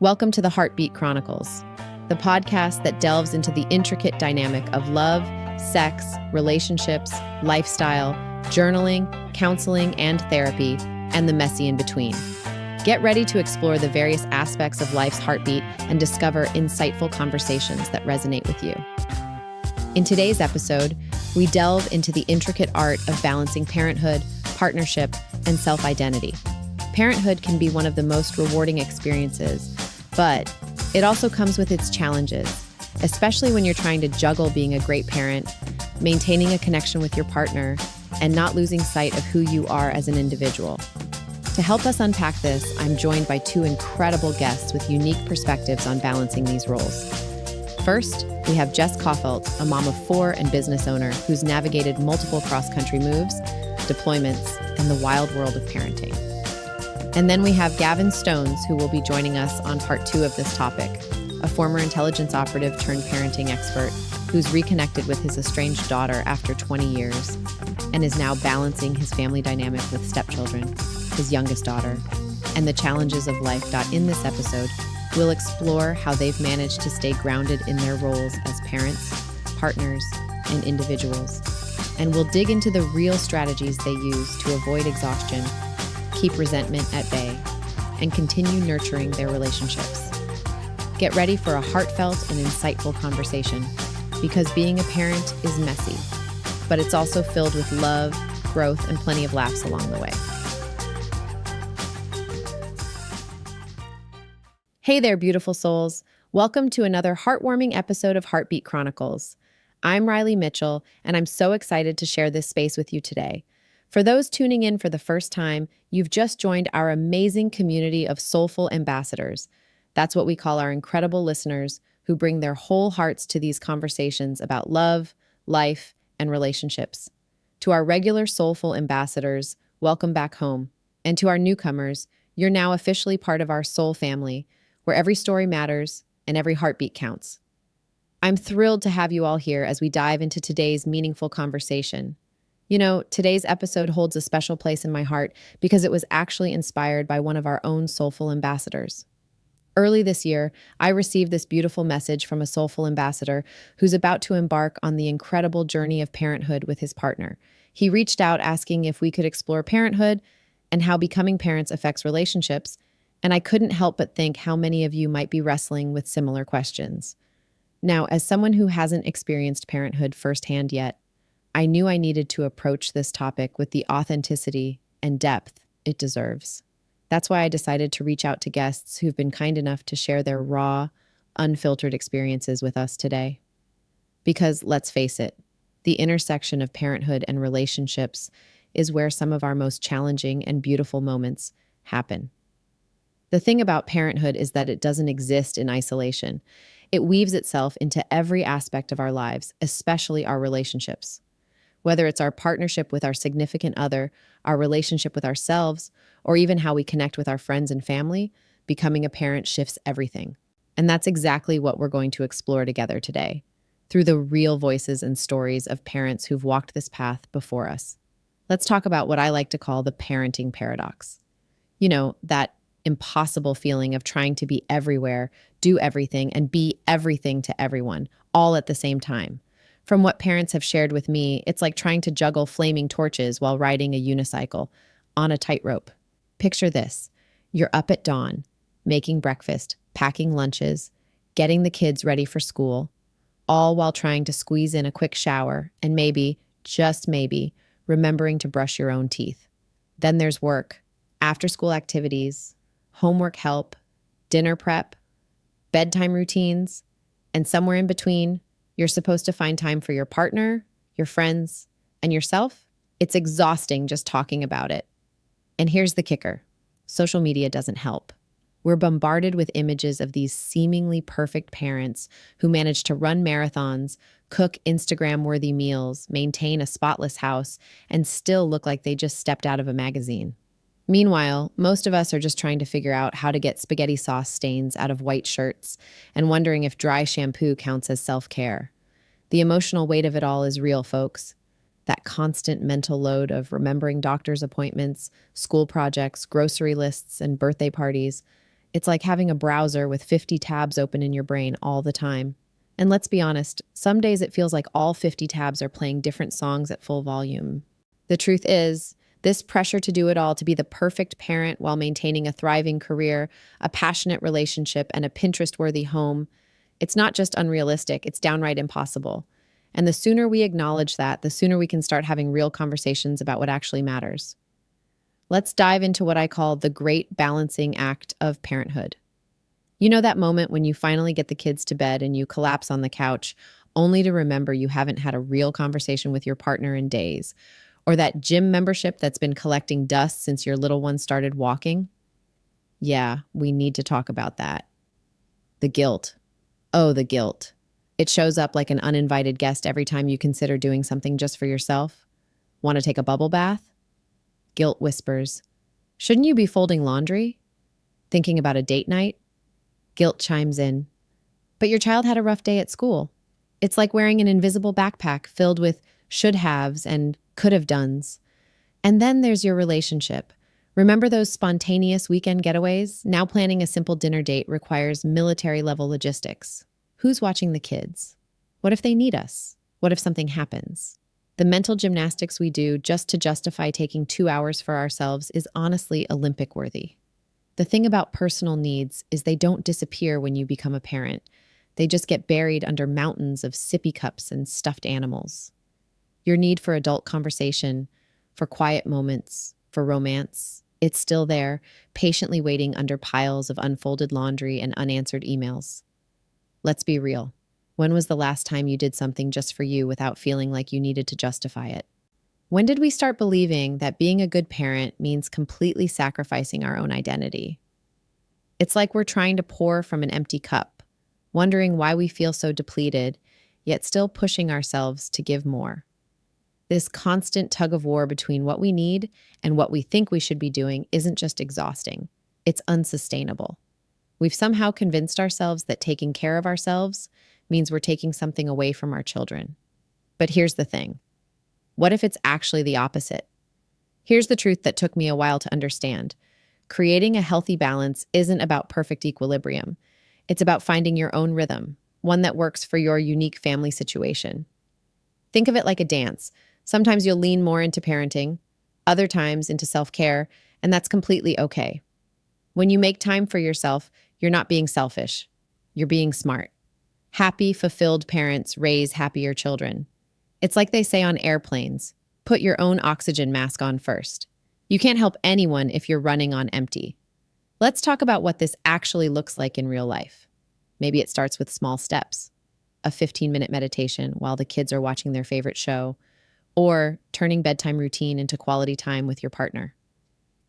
Welcome to the Heartbeat Chronicles, the podcast that delves into the intricate dynamic of love, sex, relationships, lifestyle, journaling, counseling, and therapy, and the messy in between. Get ready to explore the various aspects of life's heartbeat and discover insightful conversations that resonate with you. In today's episode, we delve into the intricate art of balancing parenthood, partnership, and self-identity. Parenthood can be one of the most rewarding experiences, but it also comes with its challenges, especially when you're trying to juggle being a great parent, maintaining a connection with your partner, and not losing sight of who you are as an individual. To help us unpack this, I'm joined by two incredible guests with unique perspectives on balancing these roles. First, we have Jess Coffelt, a mom of four and business owner who's navigated multiple cross-country moves, deployments, and the wild world of parenting. And then we have Gavin Stones, who will be joining us on part 2 of this topic, a former intelligence operative turned parenting expert who's reconnected with his estranged daughter after 20 years and is now balancing his family dynamic with stepchildren, his youngest daughter, and the challenges of life. In this episode, we'll explore how they've managed to stay grounded in their roles as parents, partners, and individuals. And we'll dig into the real strategies they use to avoid exhaustion, keep resentment at bay, and continue nurturing their relationships. Get ready for a heartfelt and insightful conversation, because being a parent is messy, but it's also filled with love, growth, and plenty of laughs along the way. Hey there, beautiful souls. Welcome to another heartwarming episode of Heartbeat Chronicles. I'm Riley Mitchell, and I'm so excited to share this space with you today. For those tuning in for the first time, you've just joined our amazing community of soulful ambassadors. That's what we call our incredible listeners who bring their whole hearts to these conversations about love, life, and relationships. To our regular soulful ambassadors, welcome back home. And to our newcomers, you're now officially part of our soul family, where every story matters and every heartbeat counts. I'm thrilled to have you all here as we dive into today's meaningful conversation. You know, today's episode holds a special place in my heart because it was actually inspired by one of our own soulful ambassadors. Early this year, I received this beautiful message from a soulful ambassador who's about to embark on the incredible journey of parenthood with his partner. He reached out asking if we could explore parenthood and how becoming parents affects relationships, and I couldn't help but think how many of you might be wrestling with similar questions. Now, as someone who hasn't experienced parenthood firsthand yet, I knew I needed to approach this topic with the authenticity and depth it deserves. That's why I decided to reach out to guests who've been kind enough to share their raw, unfiltered experiences with us today. Because let's face it, the intersection of parenthood and relationships is where some of our most challenging and beautiful moments happen. The thing about parenthood is that it doesn't exist in isolation. It weaves itself into every aspect of our lives, especially our relationships. Whether it's our partnership with our significant other, our relationship with ourselves, or even how we connect with our friends and family, becoming a parent shifts everything. And that's exactly what we're going to explore together today, through the real voices and stories of parents who've walked this path before us. Let's talk about what I like to call the parenting paradox. You know, that impossible feeling of trying to be everywhere, do everything, and be everything to everyone, all at the same time. From what parents have shared with me, it's like trying to juggle flaming torches while riding a unicycle on a tightrope. Picture this. You're up at dawn, making breakfast, packing lunches, getting the kids ready for school, all while trying to squeeze in a quick shower and maybe, just maybe, remembering to brush your own teeth. Then there's work, after-school activities, homework help, dinner prep, bedtime routines, and somewhere in between, you're supposed to find time for your partner, your friends, and yourself. It's exhausting just talking about it. And here's the kicker. Social media doesn't help. We're bombarded with images of these seemingly perfect parents who manage to run marathons, cook Instagram-worthy meals, maintain a spotless house, and still look like they just stepped out of a magazine. Meanwhile, most of us are just trying to figure out how to get spaghetti sauce stains out of white shirts and wondering if dry shampoo counts as self-care. The emotional weight of it all is real, folks. That constant mental load of remembering doctor's appointments, school projects, grocery lists, and birthday parties. It's like having a browser with 50 tabs open in your brain all the time. And let's be honest, some days it feels like all 50 tabs are playing different songs at full volume. The truth is, this pressure to do it all, to be the perfect parent while maintaining a thriving career, a passionate relationship, and a Pinterest-worthy home, it's not just unrealistic, it's downright impossible. And the sooner we acknowledge that, the sooner we can start having real conversations about what actually matters. Let's dive into what I call the great balancing act of parenthood. You know that moment when you finally get the kids to bed and you collapse on the couch, only to remember you haven't had a real conversation with your partner in days, or that gym membership that's been collecting dust since your little one started walking? Yeah, we need to talk about that. The guilt. Oh, the guilt. It shows up like an uninvited guest every time you consider doing something just for yourself. Want to take a bubble bath? Guilt whispers, shouldn't you be folding laundry? Thinking about a date night? Guilt chimes in, but your child had a rough day at school. It's like wearing an invisible backpack filled with should-haves and could-have-dones. And then there's your relationship. Remember those spontaneous weekend getaways? Now planning a simple dinner date requires military-level logistics. Who's watching the kids? What if they need us? What if something happens? The mental gymnastics we do just to justify taking 2 hours for ourselves is honestly Olympic-worthy. The thing about personal needs is they don't disappear when you become a parent. They just get buried under mountains of sippy cups and stuffed animals. Your need for adult conversation, for quiet moments, for romance, it's still there, patiently waiting under piles of unfolded laundry and unanswered emails. Let's be real. When was the last time you did something just for you without feeling like you needed to justify it? When did we start believing that being a good parent means completely sacrificing our own identity? It's like we're trying to pour from an empty cup, wondering why we feel so depleted, yet still pushing ourselves to give more. This constant tug of war between what we need and what we think we should be doing isn't just exhausting, it's unsustainable. We've somehow convinced ourselves that taking care of ourselves means we're taking something away from our children. But here's the thing. What if it's actually the opposite? Here's the truth that took me a while to understand. Creating a healthy balance isn't about perfect equilibrium. It's about finding your own rhythm, one that works for your unique family situation. Think of it like a dance. Sometimes you'll lean more into parenting, other times into self-care, and that's completely okay. When you make time for yourself, you're not being selfish. You're being smart. Happy, fulfilled parents raise happier children. It's like they say on airplanes, put your own oxygen mask on first. You can't help anyone if you're running on empty. Let's talk about what this actually looks like in real life. Maybe it starts with small steps. A 15-minute meditation while the kids are watching their favorite show, or turning bedtime routine into quality time with your partner.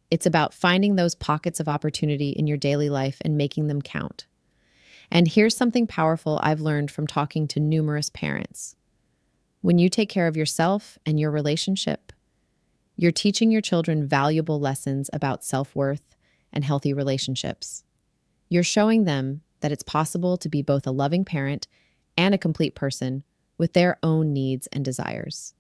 It's about finding those pockets of opportunity in your daily life and making them count. And here's something powerful I've learned from talking to numerous parents. When you take care of yourself and your relationship, you're teaching your children valuable lessons about self-worth and healthy relationships. You're showing them that it's possible to be both a loving parent and a complete person with their own needs and desires.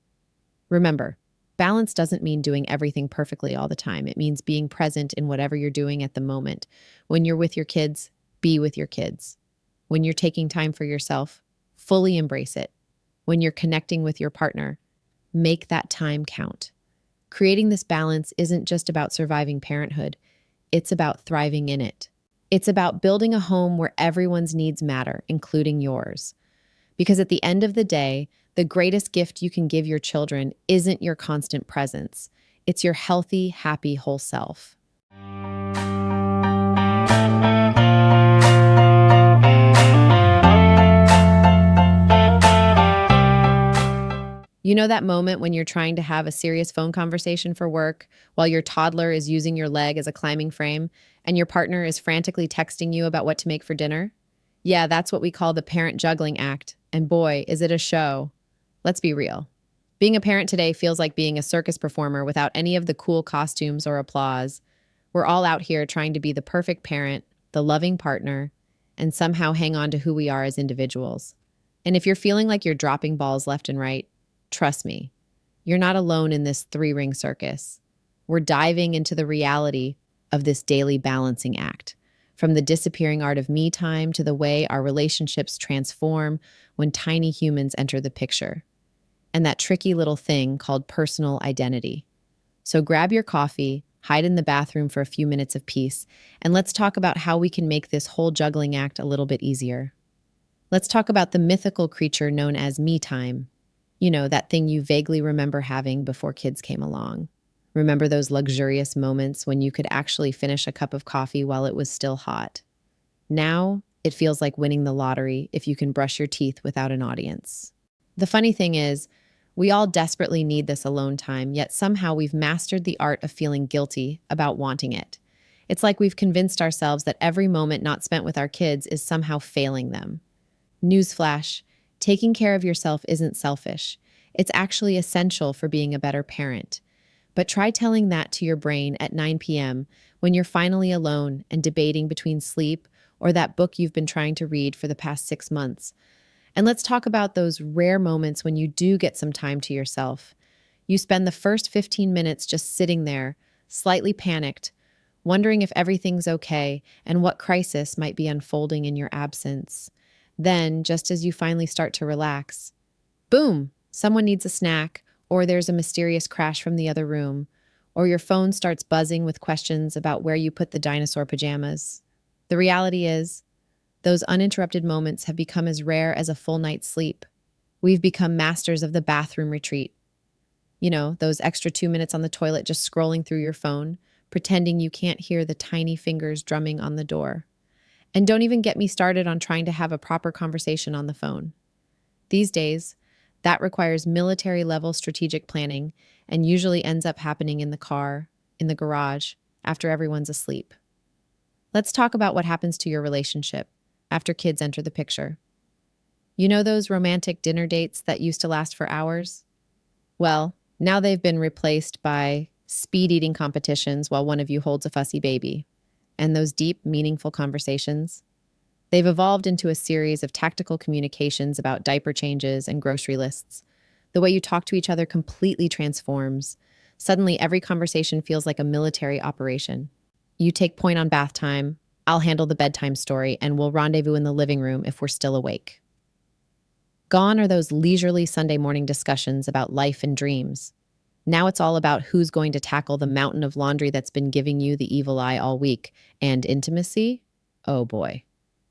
Remember, balance doesn't mean doing everything perfectly all the time. It means being present in whatever you're doing at the moment. When you're with your kids, be with your kids. When you're taking time for yourself, fully embrace it. When you're connecting with your partner, make that time count. Creating this balance isn't just about surviving parenthood. It's about thriving in it. It's about building a home where everyone's needs matter, including yours. Because at the end of the day, the greatest gift you can give your children isn't your constant presence. It's your healthy, happy, whole self. You know that moment when you're trying to have a serious phone conversation for work while your toddler is using your leg as a climbing frame and your partner is frantically texting you about what to make for dinner? Yeah, that's what we call the parent juggling act. And boy, is it a show. Let's be real. Being a parent today feels like being a circus performer without any of the cool costumes or applause. We're all out here trying to be the perfect parent, the loving partner, and somehow hang on to who we are as individuals. And if you're feeling like you're dropping balls left and right, trust me, you're not alone in this three-ring circus. We're diving into the reality of this daily balancing act. from the disappearing art of me time to the way our relationships transform when tiny humans enter the picture, and that tricky little thing called personal identity. So grab your coffee, hide in the bathroom for a few minutes of peace, and let's talk about how we can make this whole juggling act a little bit easier. Let's talk about the mythical creature known as me time. You know, that thing you vaguely remember having before kids came along. Remember those luxurious moments when you could actually finish a cup of coffee while it was still hot? Now, it feels like winning the lottery if you can brush your teeth without an audience. The funny thing is, we all desperately need this alone time, yet somehow we've mastered the art of feeling guilty about wanting it. It's like we've convinced ourselves that every moment not spent with our kids is somehow failing them. Newsflash, taking care of yourself isn't selfish. It's actually essential for being a better parent. But try telling that to your brain at 9 p.m. when you're finally alone and debating between sleep or that book you've been trying to read for the past 6 months. And let's talk about those rare moments when you do get some time to yourself. You spend the first 15 minutes just sitting there, slightly panicked, wondering if everything's okay and what crisis might be unfolding in your absence. Then, just as you finally start to relax, boom, someone needs a snack, or there's a mysterious crash from the other room, or your phone starts buzzing with questions about where you put the dinosaur pajamas. The reality is, those uninterrupted moments have become as rare as a full night's sleep. We've become masters of the bathroom retreat. You know, those extra 2 minutes on the toilet just scrolling through your phone, pretending you can't hear the tiny fingers drumming on the door. And don't even get me started on trying to have a proper conversation on the phone. These days, that requires military-level strategic planning and usually ends up happening in the car, in the garage, after everyone's asleep. Let's talk about what happens to your relationship after kids enter the picture. You know those romantic dinner dates that used to last for hours? Well, now they've been replaced by speed eating competitions while one of you holds a fussy baby. And those deep, meaningful conversations? They've evolved into a series of tactical communications about diaper changes and grocery lists. The way you talk to each other completely transforms. Suddenly, every conversation feels like a military operation. You take point on bath time, I'll handle the bedtime story, and we'll rendezvous in the living room if we're still awake. Gone are those leisurely Sunday morning discussions about life and dreams. Now it's all about who's going to tackle the mountain of laundry that's been giving you the evil eye all week. And intimacy? Oh boy.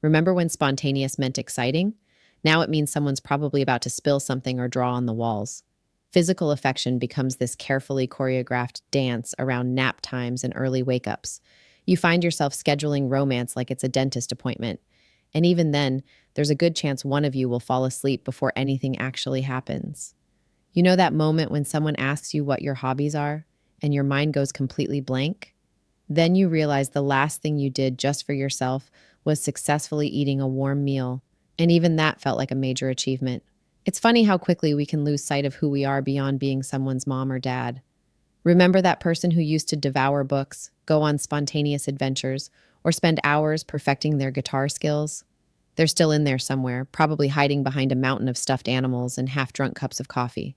Remember when spontaneous meant exciting? Now it means someone's probably about to spill something or draw on the walls. Physical affection becomes this carefully choreographed dance around nap times and early wake-ups. You find yourself scheduling romance like it's a dentist appointment. And even then, there's a good chance one of you will fall asleep before anything actually happens. You know that moment when someone asks you what your hobbies are, and your mind goes completely blank? Then you realize the last thing you did just for yourself was successfully eating a warm meal, and even that felt like a major achievement. It's funny how quickly we can lose sight of who we are beyond being someone's mom or dad. Remember that person who used to devour books, go on spontaneous adventures, or spend hours perfecting their guitar skills? They're still in there somewhere, probably hiding behind a mountain of stuffed animals and half-drunk cups of coffee.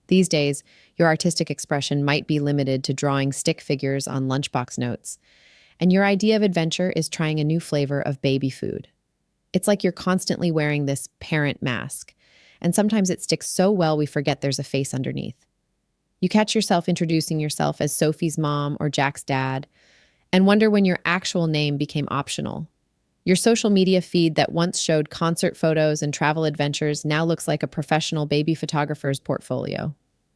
These days, your artistic expression might be limited to drawing stick figures on lunchbox notes, and your idea of adventure is trying a new flavor of baby food. It's like you're constantly wearing this parent mask, and sometimes it sticks so well we forget there's a face underneath. You catch yourself introducing yourself as Sophie's mom or Jack's dad, and wonder when your actual name became optional. Your social media feed that once showed concert photos and travel adventures now looks like a professional baby photographer's portfolio.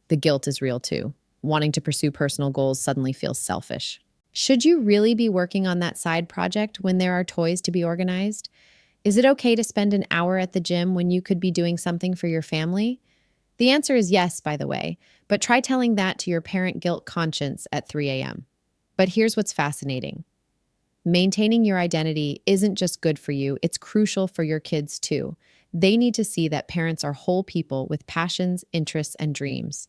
The guilt is real too. Wanting to pursue personal goals suddenly feels selfish. Should you really be working on that side project when there are toys to be organized? Is it okay to spend an hour at the gym when you could be doing something for your family? The answer is yes, by the way, but try telling that to your parent guilt conscience at 3 a.m. But here's what's fascinating. Maintaining your identity isn't just good for you, it's crucial for your kids too. They need to see that parents are whole people with passions, interests, and dreams.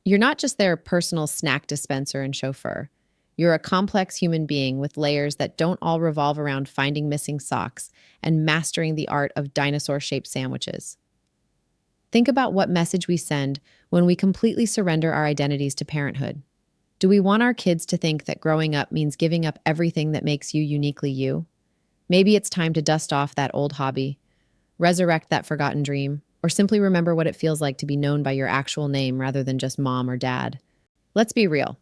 You're not just their personal snack dispenser and chauffeur. You're a complex human being with layers that don't all revolve around finding missing socks and mastering the art of dinosaur-shaped sandwiches. Think about what message we send when we completely surrender our identities to parenthood. Do we want our kids to think that growing up means giving up everything that makes you uniquely you? Maybe it's time to dust off that old hobby, resurrect that forgotten dream, or simply remember what it feels like to be known by your actual name rather than just mom or dad. Let's be real.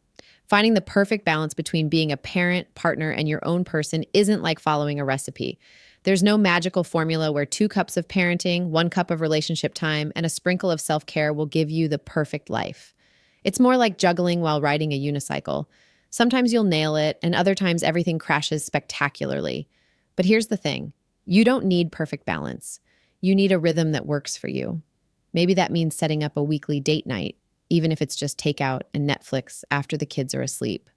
Finding the perfect balance between being a parent, partner, and your own person isn't like following a recipe. There's no magical formula where 2 cups of parenting, 1 cup of relationship time, and a sprinkle of self care will give you the perfect life. It's more like juggling while riding a unicycle. Sometimes you'll nail it, and other times everything crashes spectacularly. But here's the thing, you don't need perfect balance. You need a rhythm that works for you. Maybe that means setting up a weekly date night, even if it's just takeout and Netflix after the kids are asleep.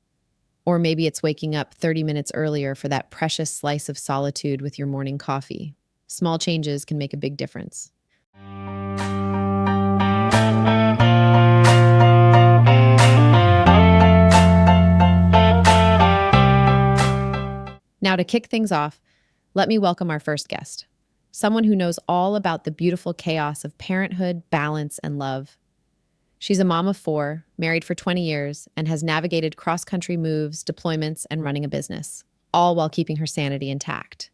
Or maybe it's waking up 30 minutes earlier for that precious slice of solitude with your morning coffee. Small changes can make a big difference. Now, to kick things off, let me welcome our first guest, someone who knows all about the beautiful chaos of parenthood, balance, and love. She's a mom of 4, married for 20 years, and has navigated cross-country moves, deployments, and running a business, all while keeping her sanity intact.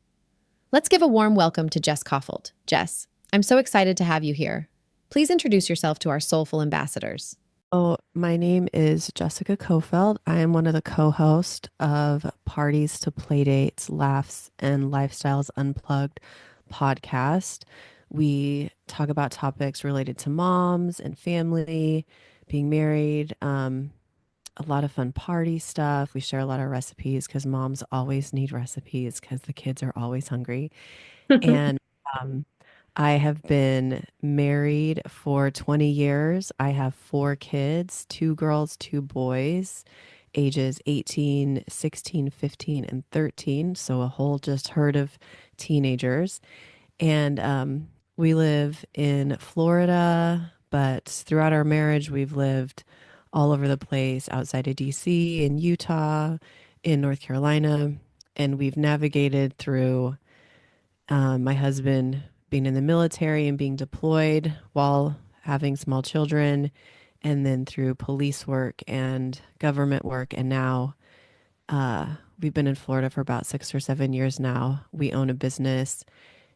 Let's give a warm welcome to Jess Coffelt. Jess, I'm so excited to have you here. Please introduce yourself to our soulful ambassadors. Oh, my name is Jessica Coffelt. I am one of the co-hosts of Parties to Playdates, Laughs, and Lifestyles Unplugged podcast. We talk about topics related to moms and family, being married, a lot of fun party stuff. We share a lot of recipes because moms always need recipes because the kids are always hungry. And um, I have been married for 20 years. I have 4 kids, 2 girls, 2 boys, ages 18, 16, 15, and 13. So a whole just herd of teenagers. And we live in Florida, but throughout our marriage, we've lived all over the place outside of DC, in Utah, in North Carolina. And we've navigated through my husband being in the military and being deployed while having small children, and then through police work and government work. And now we've been in Florida for about 6 or 7 years now. We own a business.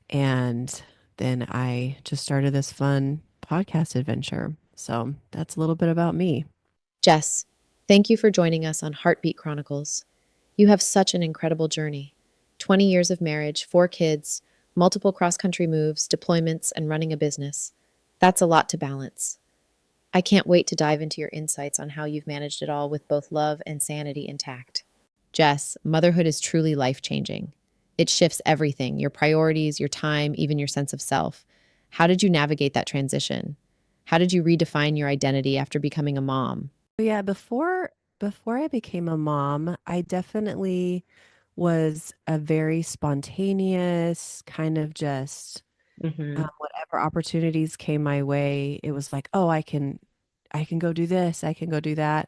And then I just started this fun podcast adventure. So that's a little bit about me. Jess, thank you for joining us on Heartbeat Chronicles. You have such an incredible journey. 20 years of marriage, 4 kids, multiple cross-country moves, deployments, and running a business. That's a lot to balance. I can't wait to dive into your insights on how you've managed it all with both love and sanity intact. Jess, motherhood is truly life-changing. It shifts everything, your priorities, your time, even your sense of self. How did you navigate that transition? How did you redefine your identity after becoming a mom? But yeah, before I became a mom, I definitely was a very spontaneous kind of just Mm-hmm. whatever opportunities came my way, it was like, oh, I can go do this, I can go do that.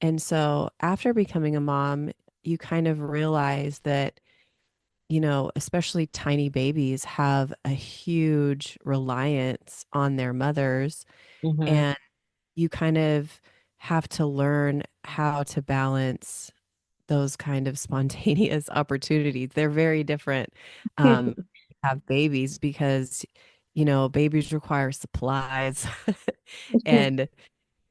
And so after becoming a mom, you kind of realize that, especially tiny babies have a huge reliance on their mothers. Mm-hmm. And you kind of have to learn how to balance those kind of spontaneous opportunities. They're very different. Have babies because, babies require supplies and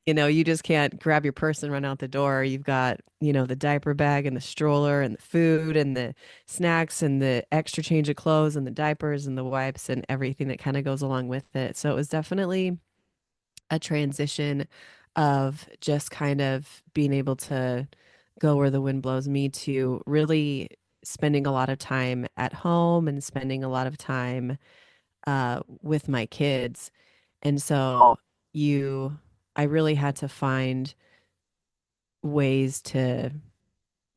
you just can't grab your purse and run out the door. You've got, the diaper bag and the stroller and the food and the snacks and the extra change of clothes and the diapers and the wipes and everything that kind of goes along with it. So it was definitely a transition of just kind of being able to go where the wind blows me to really spending a lot of time at home and spending a lot of time with my kids. And so you, I really had to find ways to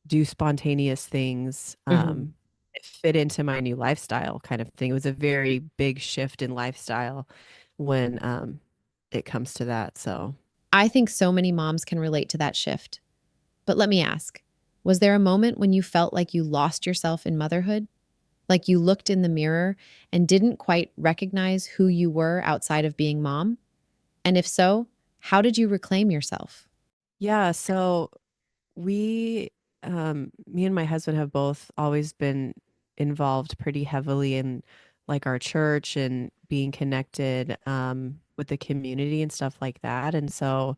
do spontaneous things, Mm-hmm. that fit into my new lifestyle kind of thing. It was a very big shift in lifestyle when it comes to that. So. I think so many moms can relate to that shift. But let me ask, was there a moment when you felt like you lost yourself in motherhood? Like you looked in the mirror and didn't quite recognize who you were outside of being mom? And if so, how did you reclaim yourself? Yeah, so we, me and my husband have both always been involved pretty heavily in like our church and being connected with the community and stuff like that. And so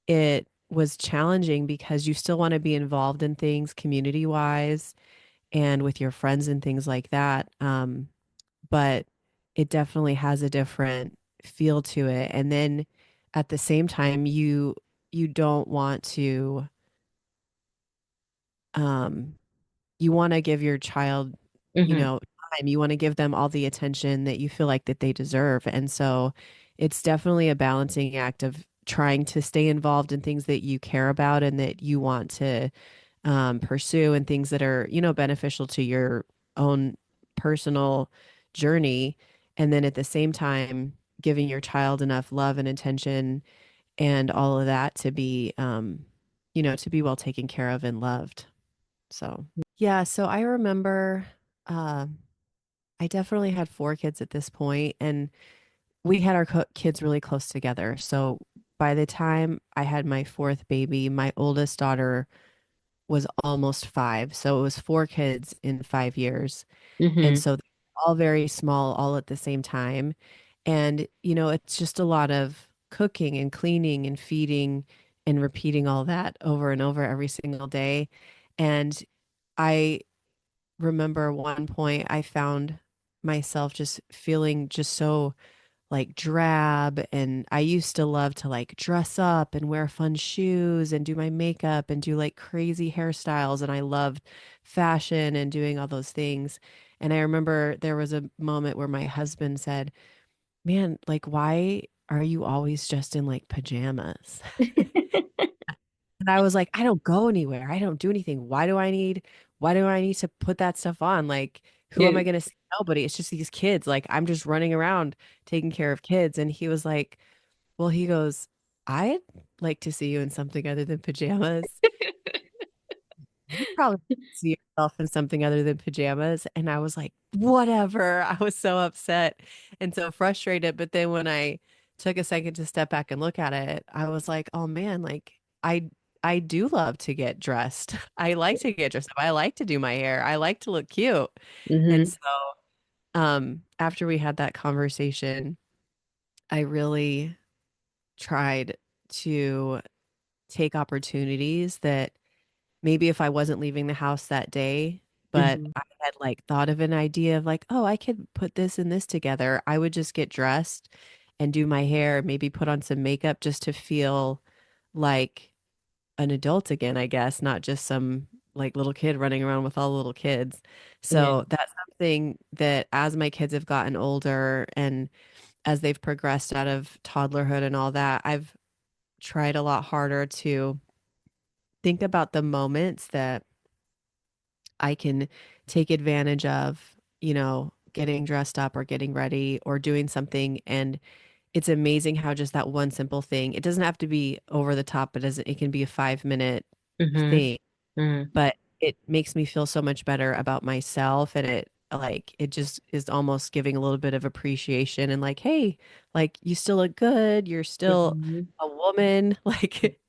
it was challenging because you still want to be involved in things community wise and with your friends and things like that. But it definitely has a different feel to it. And then at the same time, you don't want to um you want to give your child, you Hmm. know, time. You want to give them all the attention that you feel like that they deserve. And so it's definitely a balancing act of trying to stay involved in things that you care about and that you want to pursue and things that are, beneficial to your own personal journey. And then at the same time, giving your child enough love and attention and all of that to be, to be well taken care of and loved. So, yeah, so I remember uh, I definitely had four kids at this point, and we had our kids really close together. So, by the time I had my fourth baby, my oldest daughter was almost five. So, it was four kids in 5 years. And Hmm. so, they're all very small, all at the same time. And, it's just a lot of cooking and cleaning and feeding and repeating all that over and over every single day. And I remember one point I found myself just feeling just so like drab, and I used to love to like dress up and wear fun shoes and do my makeup and do like crazy hairstyles, and I loved fashion and doing all those things. And I remember there was a moment where my husband said, "Man, like why are you always just in like pajamas?" And I was like, I don't go anywhere. I don't do anything. Why do I need to put that stuff on? Like, who Yeah. am I going to see? Nobody. It's just these kids. Like, I'm just running around taking care of kids. And he was like, well, he goes, I'd like to see you in something other than pajamas. You probably see yourself in something other than pajamas. And I was like, whatever. I was so upset and so frustrated. But then when I took a second to step back and look at it, I was like, oh man, like I do love to get dressed. I like to get dressed up. I like to do my hair. I like to look cute. And Hmm. so after we had that conversation, I really tried to take opportunities that maybe if I wasn't leaving the house that day, but Hmm. I had like thought of an idea of like, oh, I could put this and this together. I would just get dressed and do my hair, maybe put on some makeup just to feel like an adult again, I guess, not just some like little kid running around with all the little kids. Yeah. So that's something that as my kids have gotten older and as they've progressed out of toddlerhood and all that, I've tried a lot harder to think about the moments that I can take advantage of, getting dressed up or getting ready or doing something. And it's amazing how just that one simple thing, it doesn't have to be over the top, but it can be a 5 minute Hmm. thing, Hmm. but it makes me feel so much better about myself. And it just is almost giving a little bit of appreciation and like, hey, like you still look good. You're still Hmm. a woman. Like,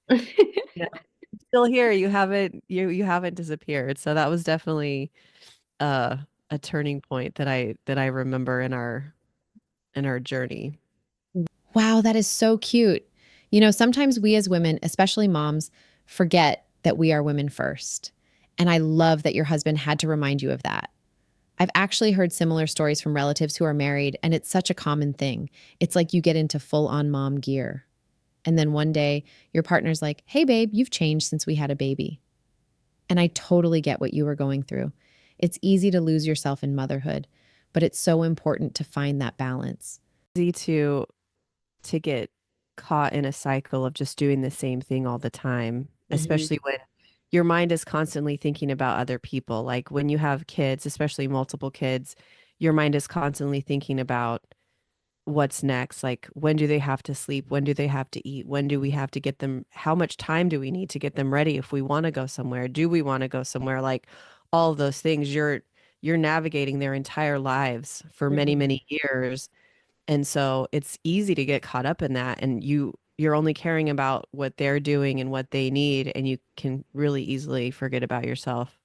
still here. You haven't disappeared. So that was definitely uh a turning point that I remember in our journey. Wow, that is so cute. Sometimes we as women, especially moms, forget that we are women first. And I love that your husband had to remind you of that. I've actually heard similar stories from relatives who are married, and it's such a common thing. It's like you get into full on mom gear. And then one day, your partner's like, hey, babe, you've changed since we had a baby. And I totally get what you were going through. It's easy to lose yourself in motherhood, but it's so important to find that balance. Easy to get caught in a cycle of just doing the same thing all the time, Hmm. especially when your mind is constantly thinking about other people. Like when you have kids, especially multiple kids, your mind is constantly thinking about what's next. Like when do they have to sleep? When do they have to eat? When do we have to get them? How much time do we need to get them ready if we want to go somewhere? Do we want to go somewhere? Like all of those things, you're navigating their entire lives for many, Hmm. many years. And so it's easy to get caught up in that. And you're only caring about what they're doing and what they need, and you can really easily forget about yourself.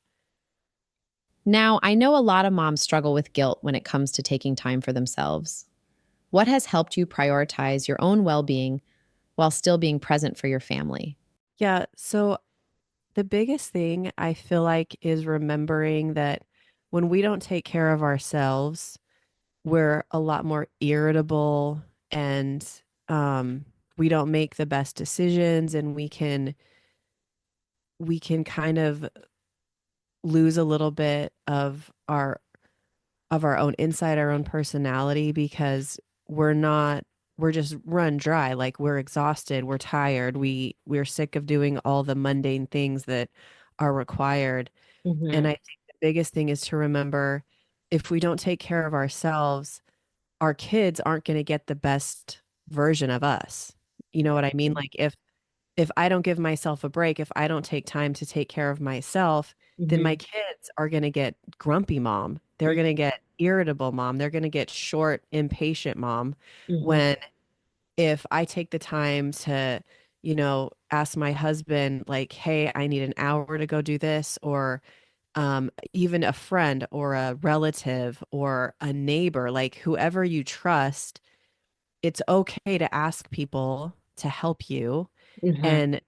Now, I know a lot of moms struggle with guilt when it comes to taking time for themselves. What has helped you prioritize your own well being while still being present for your family? Yeah, so the biggest thing I feel like is remembering that when we don't take care of ourselves, we're a lot more irritable, and um, we don't make the best decisions, and we can kind of lose a little bit of our own insight, our own personality, because we're not we're just run dry. Like, we're exhausted, we're tired, we're sick of doing all the mundane things that are required. And I Mm-hmm. think the biggest thing is to remember, if we don't take care of ourselves, our kids aren't going to get the best version of us. You know what I mean? Like, if I don't give myself a break, if I don't take time to take care of myself, then my Mm-hmm. kids are going to get grumpy mom. They're going to get irritable mom. They're going to get short, impatient mom. Mm-hmm. When if I take the time to, ask my husband, like, hey, I need an hour to go do this, or even a friend or a relative or a neighbor, like whoever you trust, it's okay to ask people to help you, Mm-hmm. and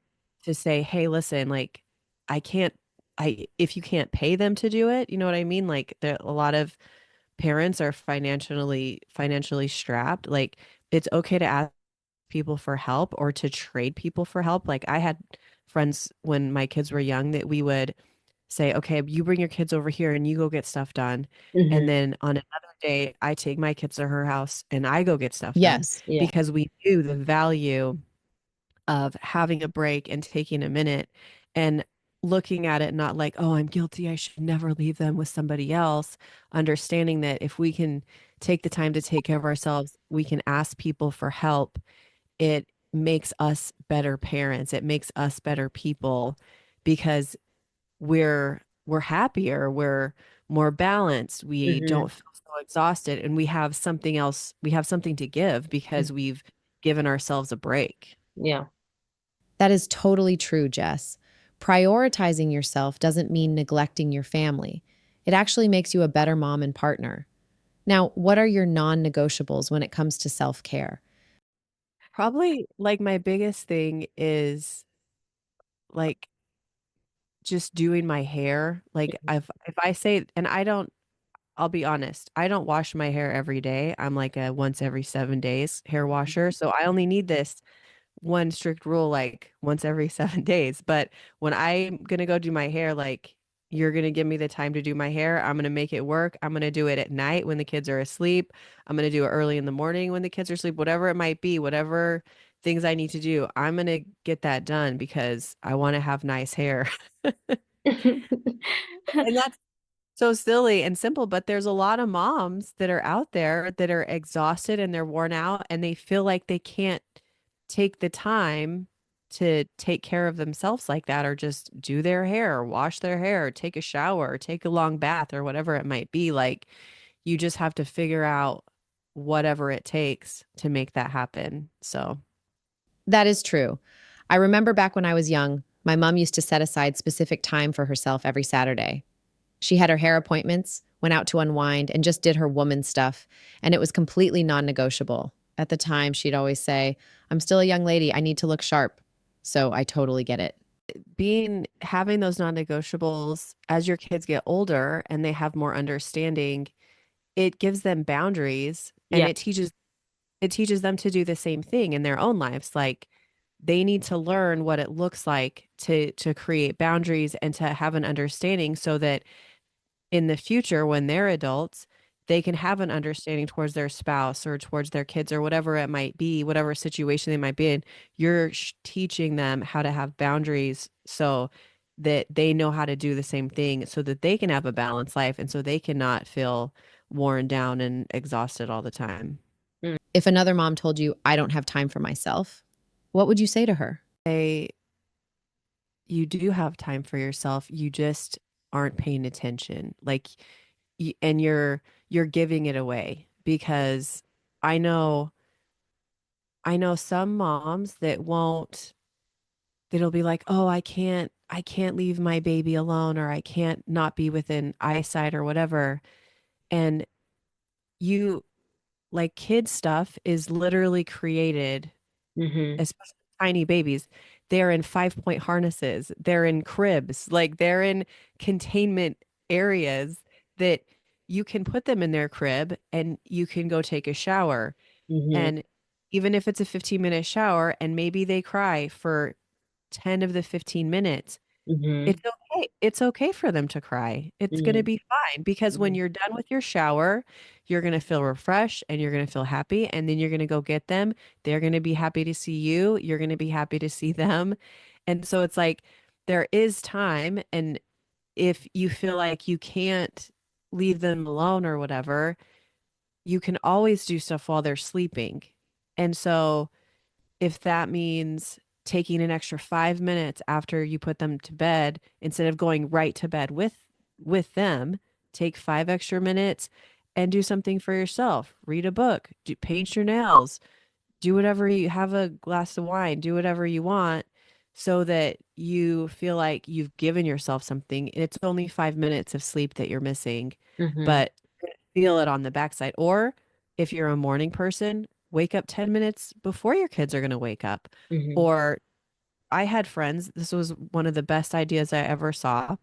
to say, hey, listen, like, I can't, if you can't pay them to do it, you know what I mean? Like, there a lot of parents are financially strapped. Like, it's okay to ask people for help or to trade people for help. Like, I had friends when my kids were young that we would say, okay, you bring your kids over here and you go get stuff done. And Mm-hmm. then on another day, I take my kids to her house and I go get stuff done, Yes. Yeah. because we knew the value of having a break and taking a minute and looking at it not like, oh, I'm guilty, I should never leave them with somebody else. Understanding that if we can take the time to take care of ourselves, we can ask people for help. It makes us better parents. It makes us better people, because we're happier, we're more balanced, we Mm-hmm. don't feel so exhausted, and we have something else, we have something to give because we've given ourselves a break. Yeah. That is totally true, Jess. Prioritizing yourself doesn't mean neglecting your family. It actually makes you a better mom and partner. Now, what are your non negotiables when it comes to self care? Probably, like, my biggest thing is, like, just doing my hair. Like, if I say, and I'll be honest, I don't wash my hair every day. I'm like a once every 7 days hair washer. So I only need this one strict rule, like once every 7 days. But when I'm gonna go do my hair, like, you're gonna give me the time to do my hair, I'm gonna make it work. I'm gonna do it at night when the kids are asleep. I'm gonna do it early in the morning when the kids are asleep, whatever it might be, whatever things I need to do, I'm gonna get that done because I want to have nice hair. And that's so silly and simple, but there's a lot of moms that are out there that are exhausted and they're worn out and they feel like they can't take the time to take care of themselves like that, or just do their hair, or wash their hair, or take a shower, or take a long bath, or whatever it might be. Like, you just have to figure out whatever it takes to make that happen. So, That is true. I remember back when I was young, my mom used to set aside specific time for herself every Saturday. She had her hair appointments, went out to unwind, and just did her woman stuff, and it was completely non negotiable. At the time, she'd always say, I'm still a young lady, I need to look sharp. So I totally get it. having those non-negotiables as your kids get older and they have more understanding, it gives them boundaries, and Yeah. it teaches them to do the same thing in their own lives. Like, they need to learn what it looks like to create boundaries and to have an understanding, so that in the future when they're adults, they can have an understanding towards their spouse or towards their kids or whatever it might be, whatever situation they might be in. You're teaching them how to have boundaries so that they know how to do the same thing, so that they can have a balanced life and so they cannot feel worn down and exhausted all the time. If another mom told you, I don't have time for myself, what would you say to her? They You do have time for yourself. You just aren't paying attention. Like, and you're giving it away, because I know I know some moms that won't, that'll be like, oh, I can't leave my baby alone, or I can't not be within eyesight or whatever. And you, like, kid stuff is literally created, Mm-hmm. especially tiny babies. They're in 5-point harnesses, they're in cribs, like they're in containment areas that you can put them in their crib and you can go take a shower. Mm-hmm. And even if it's a 15-minute shower and maybe they cry for 10 of the 15 minutes, Mm-hmm. it's okay. It's okay for them to cry. It's going to be fine because when Mm-hmm. you're done with your shower, you're going to feel refreshed and you're going to feel happy. And then you're going to go get them. They're going to be happy to see you. You're going to be happy to see them. And so it's like there is time. And if you feel like you can't leave them alone or whatever, you can always do stuff while they're sleeping. And so if that means taking an extra 5 minutes after you put them to bed, instead of going right to bed with them, take 5 extra minutes and do something for yourself. Read a book, paint your nails, do whatever you have, a glass of wine, do whatever you want, so that you feel like you've given yourself something. And it's only 5 minutes of sleep that you're missing, Mm-hmm. but feel it on the backside. Or if you're a morning person, wake up 10 minutes before your kids are going to wake up. Mm-hmm. Or I had friends, this was one of the best ideas I ever saw.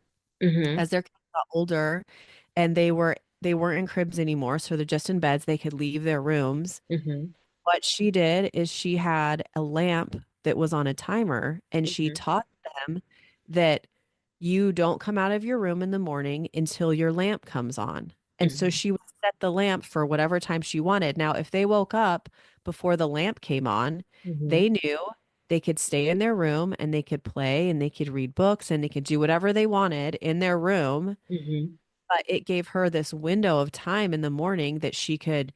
Mm-hmm. As their kids got older and they weren't in cribs anymore, so they're just in beds, they could leave their rooms. Mm-hmm. What she did is she had a lamp that was on a timer, and she Mm-hmm. taught them that you don't come out of your room in the morning until your lamp comes on. And so Mm-hmm. she would set the lamp for whatever time she wanted. Now, if they woke up before the lamp came on, Mm-hmm. they knew they could stay in their room and they could play and they could read books and they could do whatever they wanted in their room. Mm-hmm. But it gave her this window of time in the morning that she could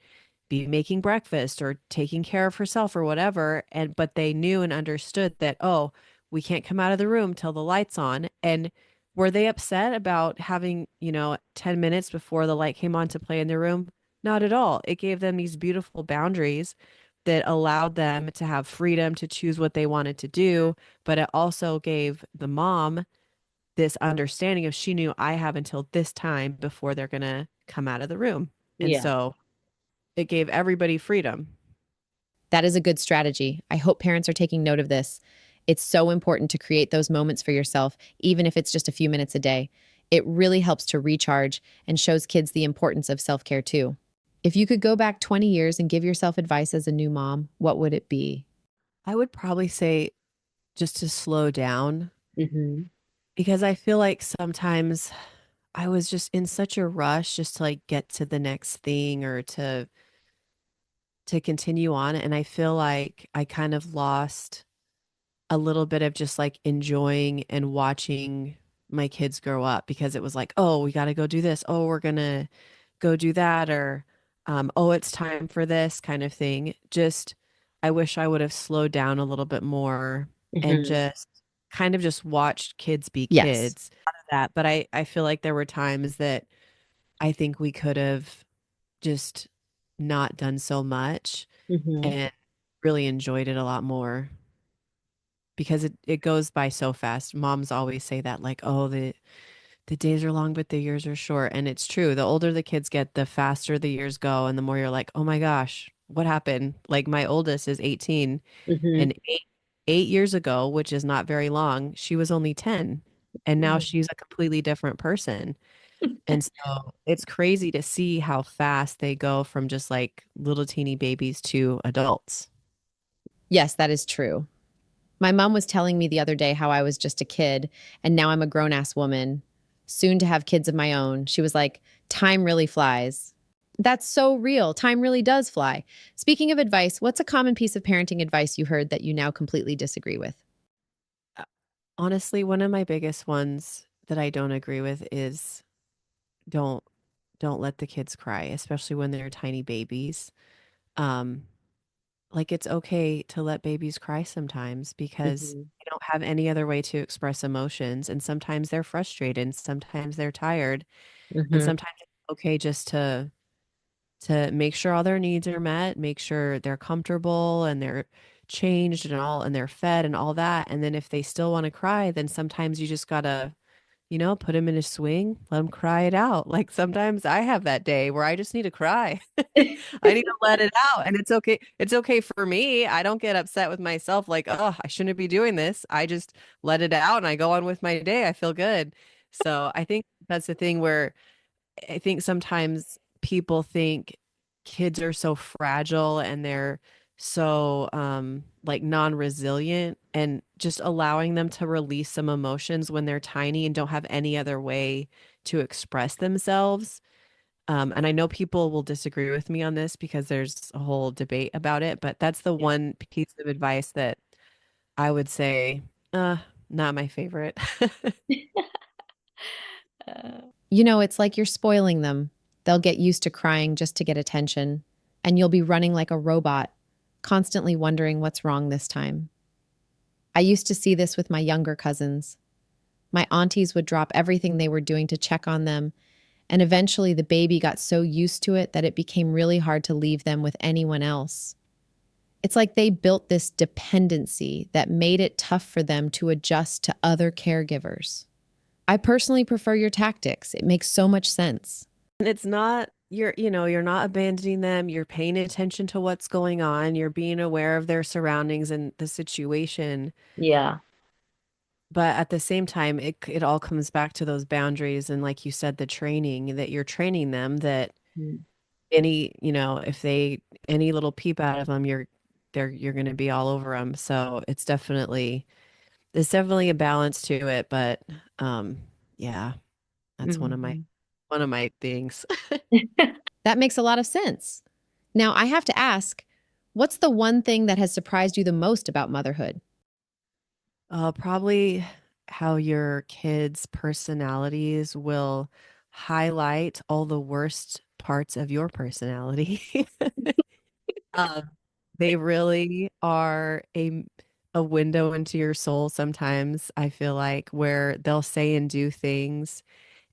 be making breakfast or taking care of herself or whatever. And but they knew and understood that, oh, we can't come out of the room till the light's on. And were they upset about having, 10 minutes before the light came on to play in their room? Not at all. It gave them these beautiful boundaries that allowed them to have freedom to choose what they wanted to do. But it also gave the mom this understanding of, she knew, I have until this time before they're going to come out of the room. And Yeah. so it gave everybody freedom. That is a good strategy. I hope parents are taking note of this. It's so important to create those moments for yourself, even if it's just a few minutes a day. It really helps to recharge and shows kids the importance of self care too. If you could go back 20 years and give yourself advice as a new mom, what would it be? I would probably say just to slow down, Mm-hmm. because I feel like sometimes I was just in such a rush just to like get to the next thing or to continue on, and I feel like I kind of lost a little bit of just like enjoying and watching my kids grow up, because it was like, oh, we got to go do this. Oh, we're going to go do that. Or, oh, it's time for this kind of thing. Just, I wish I would have slowed down a little bit more and Mm-hmm. just kind of just watched kids be Yes. kids. Out of that. But I feel like there were times that I think we could have just not done so much Mm-hmm. and really enjoyed it a lot more, because it goes by so fast. Moms always say that, like, oh, the days are long, but the years are short. And it's true. The older the kids get, the faster the years go. And the more you're like, oh my gosh, what happened? Like my oldest is 18, Mm-hmm. and 8 years ago, which is not very long, she was only 10. And now she's a completely different person. And so it's crazy to see how fast they go from just like little teeny babies to adults. Yes, that is true. My mom was telling me the other day how I was just a kid and now I'm a grown ass woman, soon to have kids of my own. She was like, time really flies. That's so real. Time really does fly. Speaking of advice, what's a common piece of parenting advice you heard that you now completely disagree with? Uh, Honestly, one of my biggest ones that I don't agree with is, don't don't let the kids cry, especially when they're tiny babies. Um, like, it's okay to let babies cry sometimes, because Mm-hmm. they don't have any other way to express emotions, and sometimes they're frustrated, and sometimes they're tired, and Mm-hmm. sometimes it's okay just to to make sure all their needs are met, make sure they're comfortable and they're changed and all and they're fed and all that. And then if they still want to cry, then sometimes you just gotta, put them in a swing, let them cry it out. Like sometimes I have that day where I just need to cry. I need to let it out. And it's okay. It's okay for me. I don't get upset with myself like, oh, I shouldn't be doing this. I just let it out and I go on with my day. I feel good. So I think that's the thing where I think sometimes people think kids are so fragile and they're so like non-resilient, and just allowing them to release some emotions when they're tiny and don't have any other way to express themselves. And I know people will disagree with me on this because there's a whole debate about it, but that's the Yeah. one piece of advice that I would say, uh, not my favorite. It's like you're spoiling them. They'll get used to crying just to get attention, and you'll be running like a robot, constantly wondering what's wrong this time. I used to see this with my younger cousins. My aunties would drop everything they were doing to check on them, and eventually the baby got so used to it that it became really hard to leave them with anyone else. It's like they built this dependency that made it tough for them to adjust to other caregivers. I personally prefer your tactics. It makes so much sense. And it's not you're not abandoning them. You're paying attention to what's going on. You're being aware of their surroundings and the situation. Yeah. But at the same time, it all comes back to those boundaries and like you said, the training that you're training them that Mm. if they any little peep out of them, you're going to be all over them. So there's definitely a balance to it, but um yeah, that's Mhm. one of my things. That makes a lot of sense. Now, I have to ask, what's the one thing that has surprised you the most about motherhood? Probably how your kids' personalities will highlight all the worst parts of your personality. Um, they really are a window into your soul sometimes, I feel like, where they'll say and do things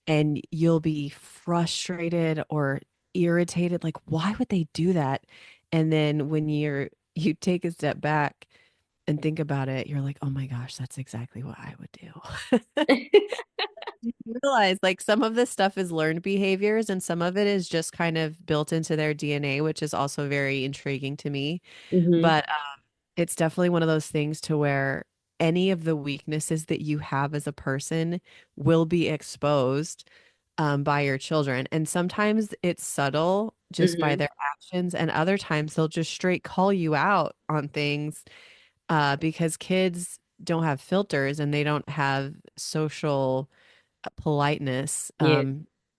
and you'll be frustrated or irritated, like, why would they do that? And then when you take a step back and think about it, you're like, oh my gosh, that's exactly what I would do. You realize like some of this stuff is learned behaviors and some of it is just kind of built into their DNA, which is also very intriguing to me. Mhm. But it's definitely one of those things to where any of the weaknesses that you have as a person will be exposed by your children. And sometimes it's subtle just by Mhm. their actions, and other times they'll just straight call you out on things because kids don't have filters and they don't have social politeness Yeah.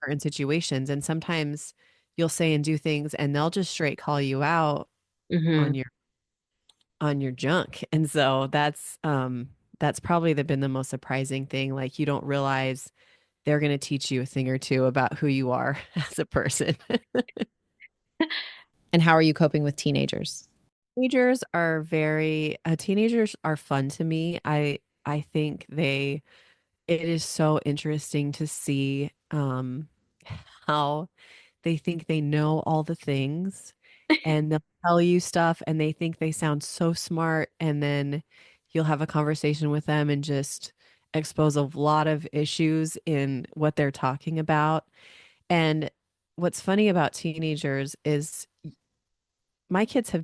in situations. And sometimes you'll say and do things and they'll just straight call you out on Mhm. your junk. And so that's probably been the most surprising thing. Like you don't realize they're going to teach you a thing or two about who you are as a person. And how are you coping with teenagers? Teenagers are fun to me. I think it is so interesting to see how they think they know all the things and they'll tell you stuff and they think they sound so smart, and then you'll have a conversation with them and just expose a lot of issues in what they're talking about. And what's funny about teenagers is my kids have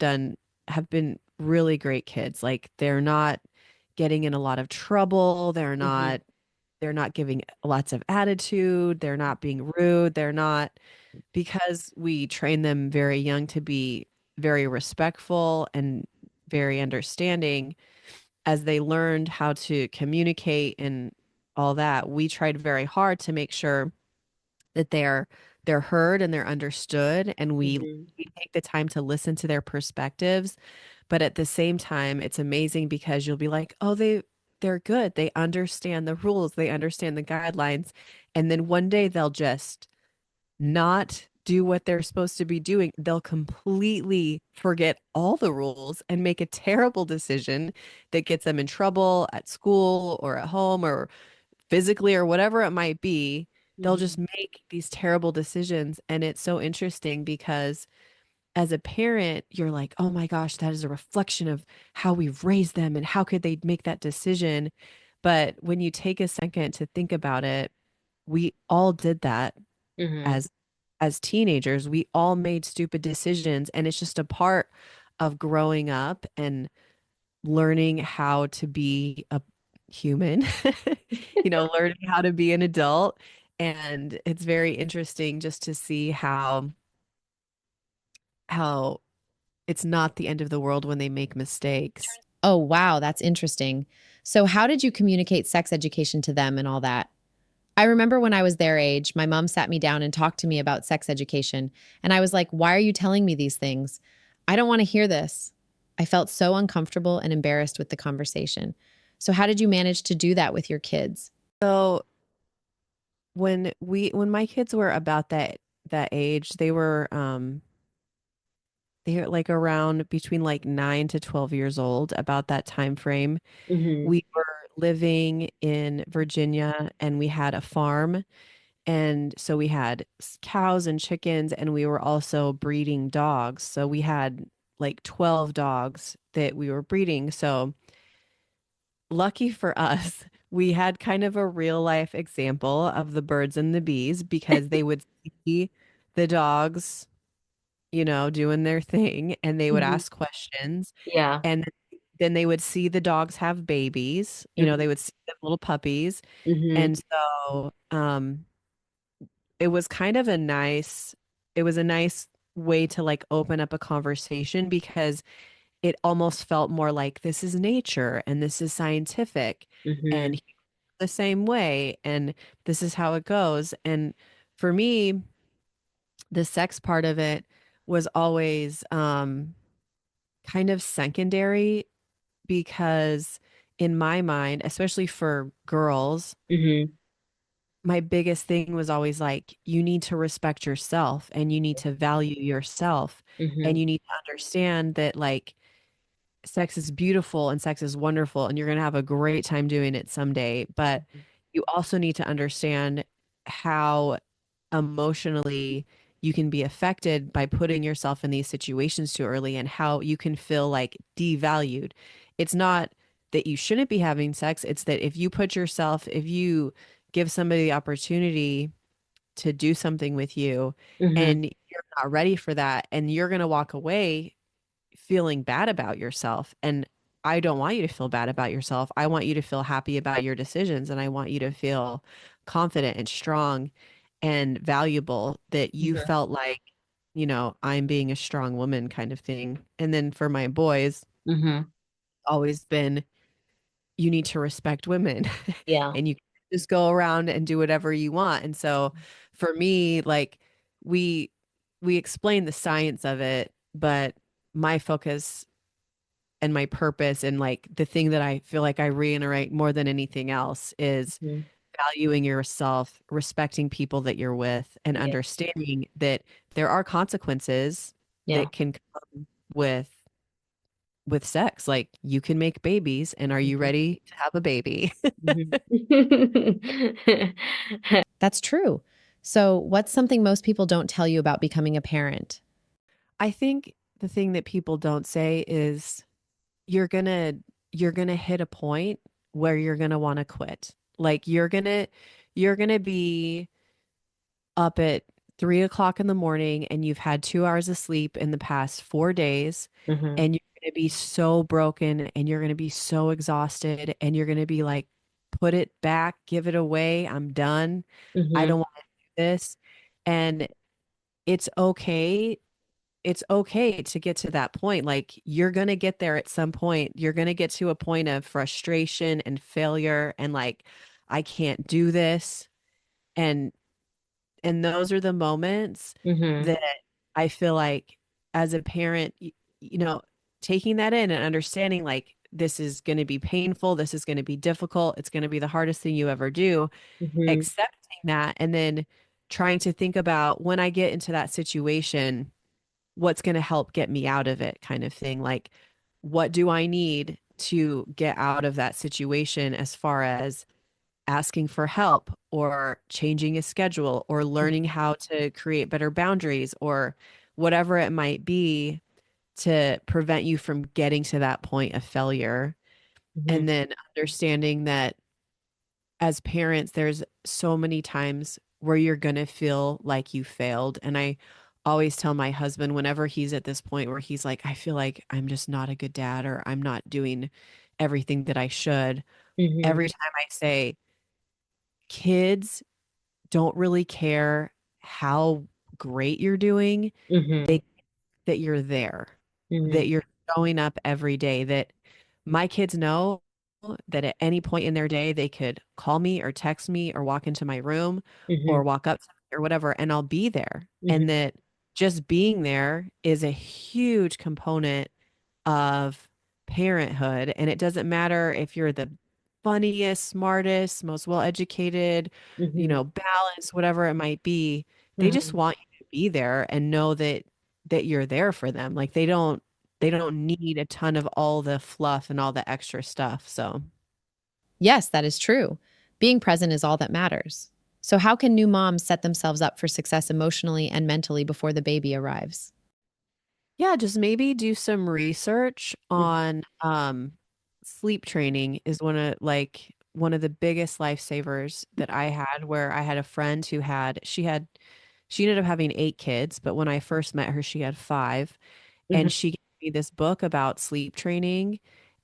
been really great kids. Like they're not getting in a lot of trouble. Mhm. They're not giving lots of attitude. They're not being rude. They're not, because we train them very young to be very respectful and very understanding. As they learned how to communicate and all that, we tried very hard to make sure that they're heard and they're understood, and Mhm. we take the time to listen to their perspectives. But at the same time, it's amazing because you'll be like, oh, they're good, they understand the rules, they understand the guidelines, and then one day they'll just not do what they're supposed to be doing. They'll completely forget all the rules and make a terrible decision that gets them in trouble at school or at home or physically or whatever it might be. they'll just Mhm. make these terrible decisions. And it's so interesting because as a parent, you're like, oh my gosh, that is a reflection of how we've raised them and how could they make that decision? But when you take a second to think about it, we all did that Mhm. as teenagers. We all made stupid decisions, and it's just a part of growing up and learning how to be a human, learning how to be an adult. And it's very interesting just to see how it's not the end of the world when they make mistakes. Oh, wow, that's interesting. So, how did you communicate sex education to them and all that? I remember when I was their age, my mom sat me down and talked to me about sex education. And I was like, why are you telling me these things? I don't want to hear this. I felt so uncomfortable and embarrassed with the conversation. So, how did you manage to do that with your kids? So when my kids were about that age, they were like around between like 9 to 12 years old, about that time frame. Mhm. We were living in Virginia and we had a farm. And so we had cows and chickens, and we were also breeding dogs. So we had like 12 dogs that we were breeding. So lucky for us, we had kind of a real life example of the birds and the bees because they would see the dogs, doing their thing, and they would Mhm. ask questions. Yeah. And then they would see the dogs have babies, Mhm. they would see the little puppies. Mhm. And so, it was kind of it was a nice way to like open up a conversation because it almost felt more like this is nature and this is scientific and Mhm. he's the same way and this is how it goes. And for me, the sex part of it was always kind of secondary because in my mind, especially for girls, Mhm. my biggest thing was always like, you need to respect yourself and you need to value yourself and Mhm. you need to understand that like sex is beautiful and sex is wonderful and you're going to have a great time doing it someday. But you also need to understand how emotionally you can be affected by putting yourself in these situations too early and how you can feel like devalued. It's not that you shouldn't be having sex, it's that if you give somebody the opportunity to do something with you Mhm. and you're not ready for that and you're going to walk away feeling bad about yourself. And I don't want you to feel bad about yourself. I want you to feel happy about your decisions and I want you to feel confident and strong and valuable that you Mhm. felt like, I'm being a strong woman kind of thing. And then for my boys, Mhm. always been you need to respect women Yeah. and you can just go around and do whatever you want. And so for me, like we we explain the science of it, but my focus and my purpose and like the thing that I feel like I reiterate more than anything else is Mhm. valuing yourself, respecting people that you're with, and Yeah. understanding that there are consequences Yeah. that can come with sex. Like you can make babies, and are you Mhm. ready to have a baby? Mhm. That's true. So, what's something most people don't tell you about becoming a parent? I think the thing that people don't say is you're gonna you're gonna hit a point where you're gonna want to quit. Like you're gonna be up at 3 o'clock in the morning and you've had 2 hours of sleep in the past 4 days, Mhm. and you're going to be so broken and you're going to be so exhausted and you're going to be like, put it back, give it away. I'm done. I Mhm. don't want to do this. And it's okay. It's okay to get to that point. Like you're going to get there at some point. You're going to get to a point of frustration and failure and like, I can't do this. And those are the moments Mhm. that I feel like as a parent, you know, taking that in and understanding like this is going to be painful, this is going to be difficult, it's going to be the hardest thing you ever do, Mhm. accepting that and then trying to think about when I get into that situation, what's going to help get me out of it kind of thing. Like, what do I need to get out of that situation as far as asking for help or changing a schedule or learning how to create better boundaries or whatever it might be to prevent you from getting to that point of failure. Mm-hmm. And then understanding that as parents, there's so many times where you're going to feel like you failed. And I always tell my husband, whenever he's at this point where he's like, I feel like I'm just not a good dad or I'm not doing everything that I should, Mm-hmm. every time I say, kids don't really care how great you're doing. Mm-hmm. They that you're there, Mm-hmm. that you're showing up every day, that my kids know that at any point in their day, they could call me or text me or walk into my room or Mm-hmm. walk up to me or whatever, and I'll be there. And Mm-hmm. that just being there is a huge component of parenthood. And it doesn't matter if you're the funniest, smartest, most well-educated, Mm-hmm. balanced, whatever it might be. They just Mm-hmm. want you to be there and know that you're there for them. Like they don't need a ton of all the fluff and all the extra stuff. So Yes, that is true. Being present is all that matters. So, how can new moms set themselves up for success emotionally and mentally before the baby arrives? yeah, just maybe do some research on sleep training is one of the biggest lifesavers that I had, where I had a friend who she ended up having 8 kids, but when I first met her, she had 5. Mm-hmm. And she gave me this book about sleep training,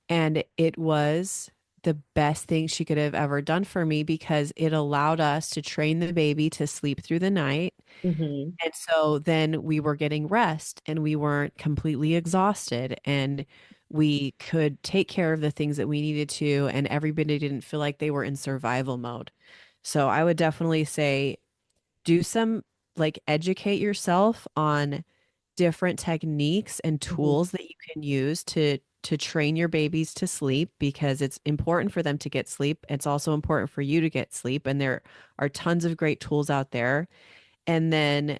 and it was the best thing she could have ever done for me because it allowed us to train the baby to sleep through the night. Mm-hmm. And so then we were getting rest and we weren't completely exhausted, and we could take care of the things that we needed to, and everybody didn't feel like they were in survival mode. So I would definitely say do some, like, educate yourself on different techniques and Mm-hmm. tools that you can use to train your babies to sleep, because it's important for them to get sleep. It's also important for you to get sleep, and there are tons of great tools out there. And then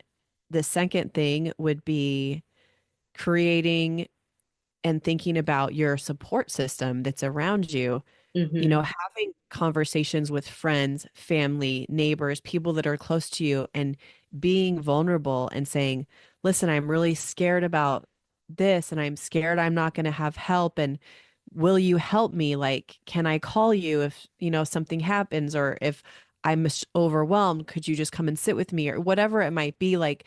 the second thing would be creating and thinking about your support system that's around you. Mm-hmm. Having conversations with friends, family, neighbors, people that are close to you, and being vulnerable and saying, listen, I'm really scared about this, and I'm scared I'm not going to have help. And will you help me? Like, can I call you if, something happens, or if I'm overwhelmed, could you just come and sit with me, or whatever it might be? Like,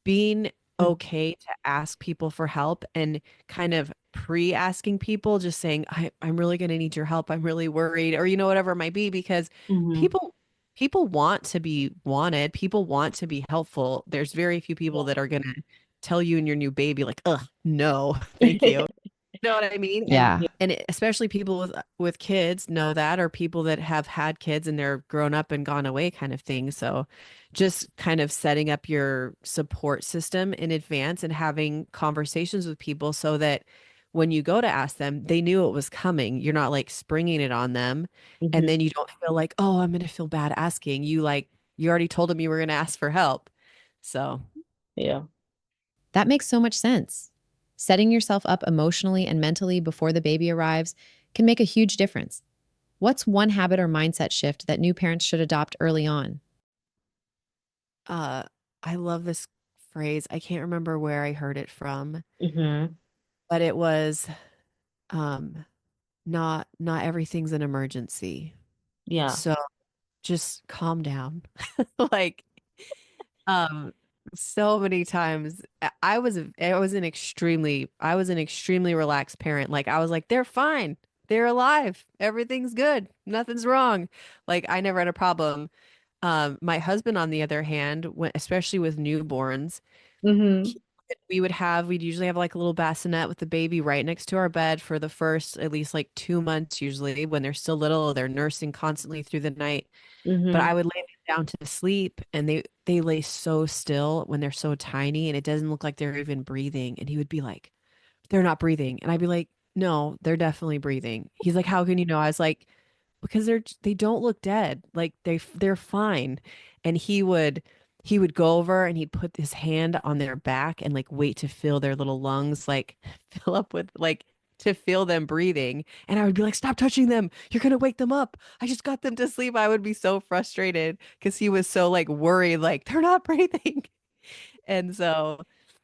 being okay to ask people for help, and kind of pre-asking people, just saying, I'm really going to need your help. I'm really worried, or, whatever it might be, because Mm-hmm. people want to be wanted. People want to be helpful. There's very few people that are going to tell you and your new baby, like, ugh, no, thank you. You know what I mean? And Yeah. especially people with kids know that, or people that have had kids and they're grown up and gone away, kind of thing. So just kind of setting up your support system in advance and having conversations with people so that when you go to ask them, they knew it was coming. You're not like springing it on them, and Mm-hmm. then you don't feel like, oh, I'm going to feel bad asking. You already told them you were going to ask for help. So Yeah. That makes so much sense. Setting yourself up emotionally and mentally before the baby arrives can make a huge difference. What's one habit or mindset shift that new parents should adopt early on? uh I love this phrase. I can't remember where I heard it from, Mm-hmm. but it was um not everything's an emergency. Yeah. So just calm down. Like, um so many times I was an extremely relaxed parent. Like, I was like, they're fine. They're alive. Everything's good. Nothing's wrong. Like, I never had a problem. My husband, on the other hand, especially with newborns, Mm-hmm. he- we'd usually have like a little bassinet with the baby right next to our bed for the first at least like 2 months, usually when they're still little, they're nursing constantly through the night. But Mm-hmm. I would lay them down to sleep, and they lay so still when they're so tiny, and it doesn't look like they're even breathing. And he would be like, they're not breathing. And I'd be like, no, they're definitely breathing. He's like, how can you know? I was like, because they don't look dead. Like, they're fine. And he would go over and he'd put his hand on their back and like wait to fill their little lungs, like fill up with like to feel them breathing. And I would be like, stop touching them. You're going to wake them up. I just got them to sleep. I would be so frustrated because he was so like worried, like they're not breathing. And so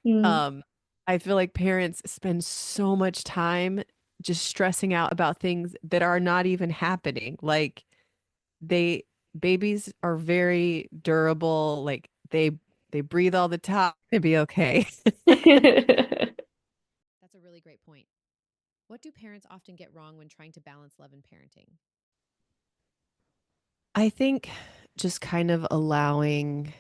Mm. um, I feel like parents spend so much time just stressing out about things that are not even happening. Like they babies are very durable, like they breathe all the time. They'd be okay. That's a really great point. What do parents often get wrong when trying to balance love and parenting? I think just kind of allowing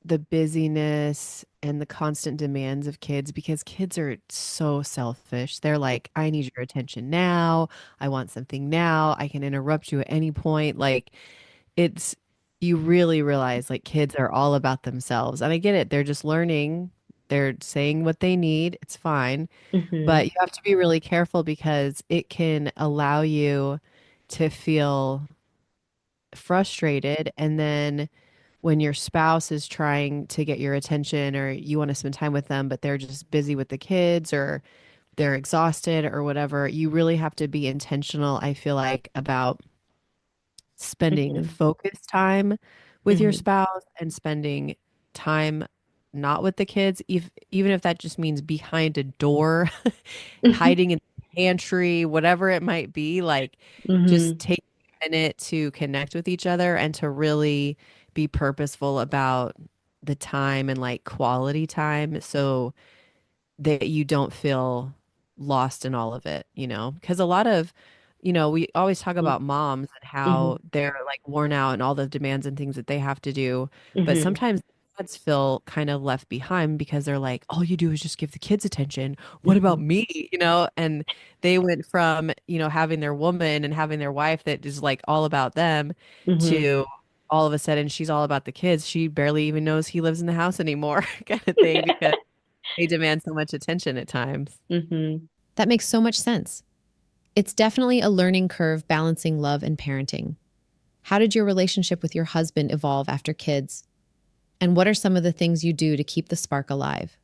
the busyness and the constant demands of kids because kids are so selfish. They're like, I need your attention now. I want something now. I can interrupt you at any point. Like, it's, you really realize like kids are all about themselves. And I get it. They're just learning, they're saying what they need. It's fine. But Mhm. you have to be really careful because it can allow you to feel frustrated. And then when your spouse is trying to get your attention or you want to spend time with them, but they're just busy with the kids or they're exhausted or whatever, you really have to be intentional, I feel like, about spending Mhm. focused time with your Mhm. spouse and spending time not with the kids, even if that just means behind a door, Mhm. hiding in the pantry, whatever it might be, like just Mhm. take a minute to connect with each other and to really be purposeful about the time and like quality time so that you don't feel lost in all of it, you know? Because a lot of, we always talk about moms and how Mhm. they're like worn out and all the demands and things that they have to do. But Mhm. sometimes dads feel kind of left behind because they're like, all you do is just give the kids attention. What about Mhm. me? And they went from, having their woman and having their wife that is like all about them Mhm. to all of a sudden she's all about the kids. She barely even knows he lives in the house anymore, kind of thing, because they demand so much attention at times. Mhm. That makes so much sense. It's definitely a learning curve balancing love and parenting. How did your relationship with your husband evolve after kids? And what are some of the things you do to keep the spark alive?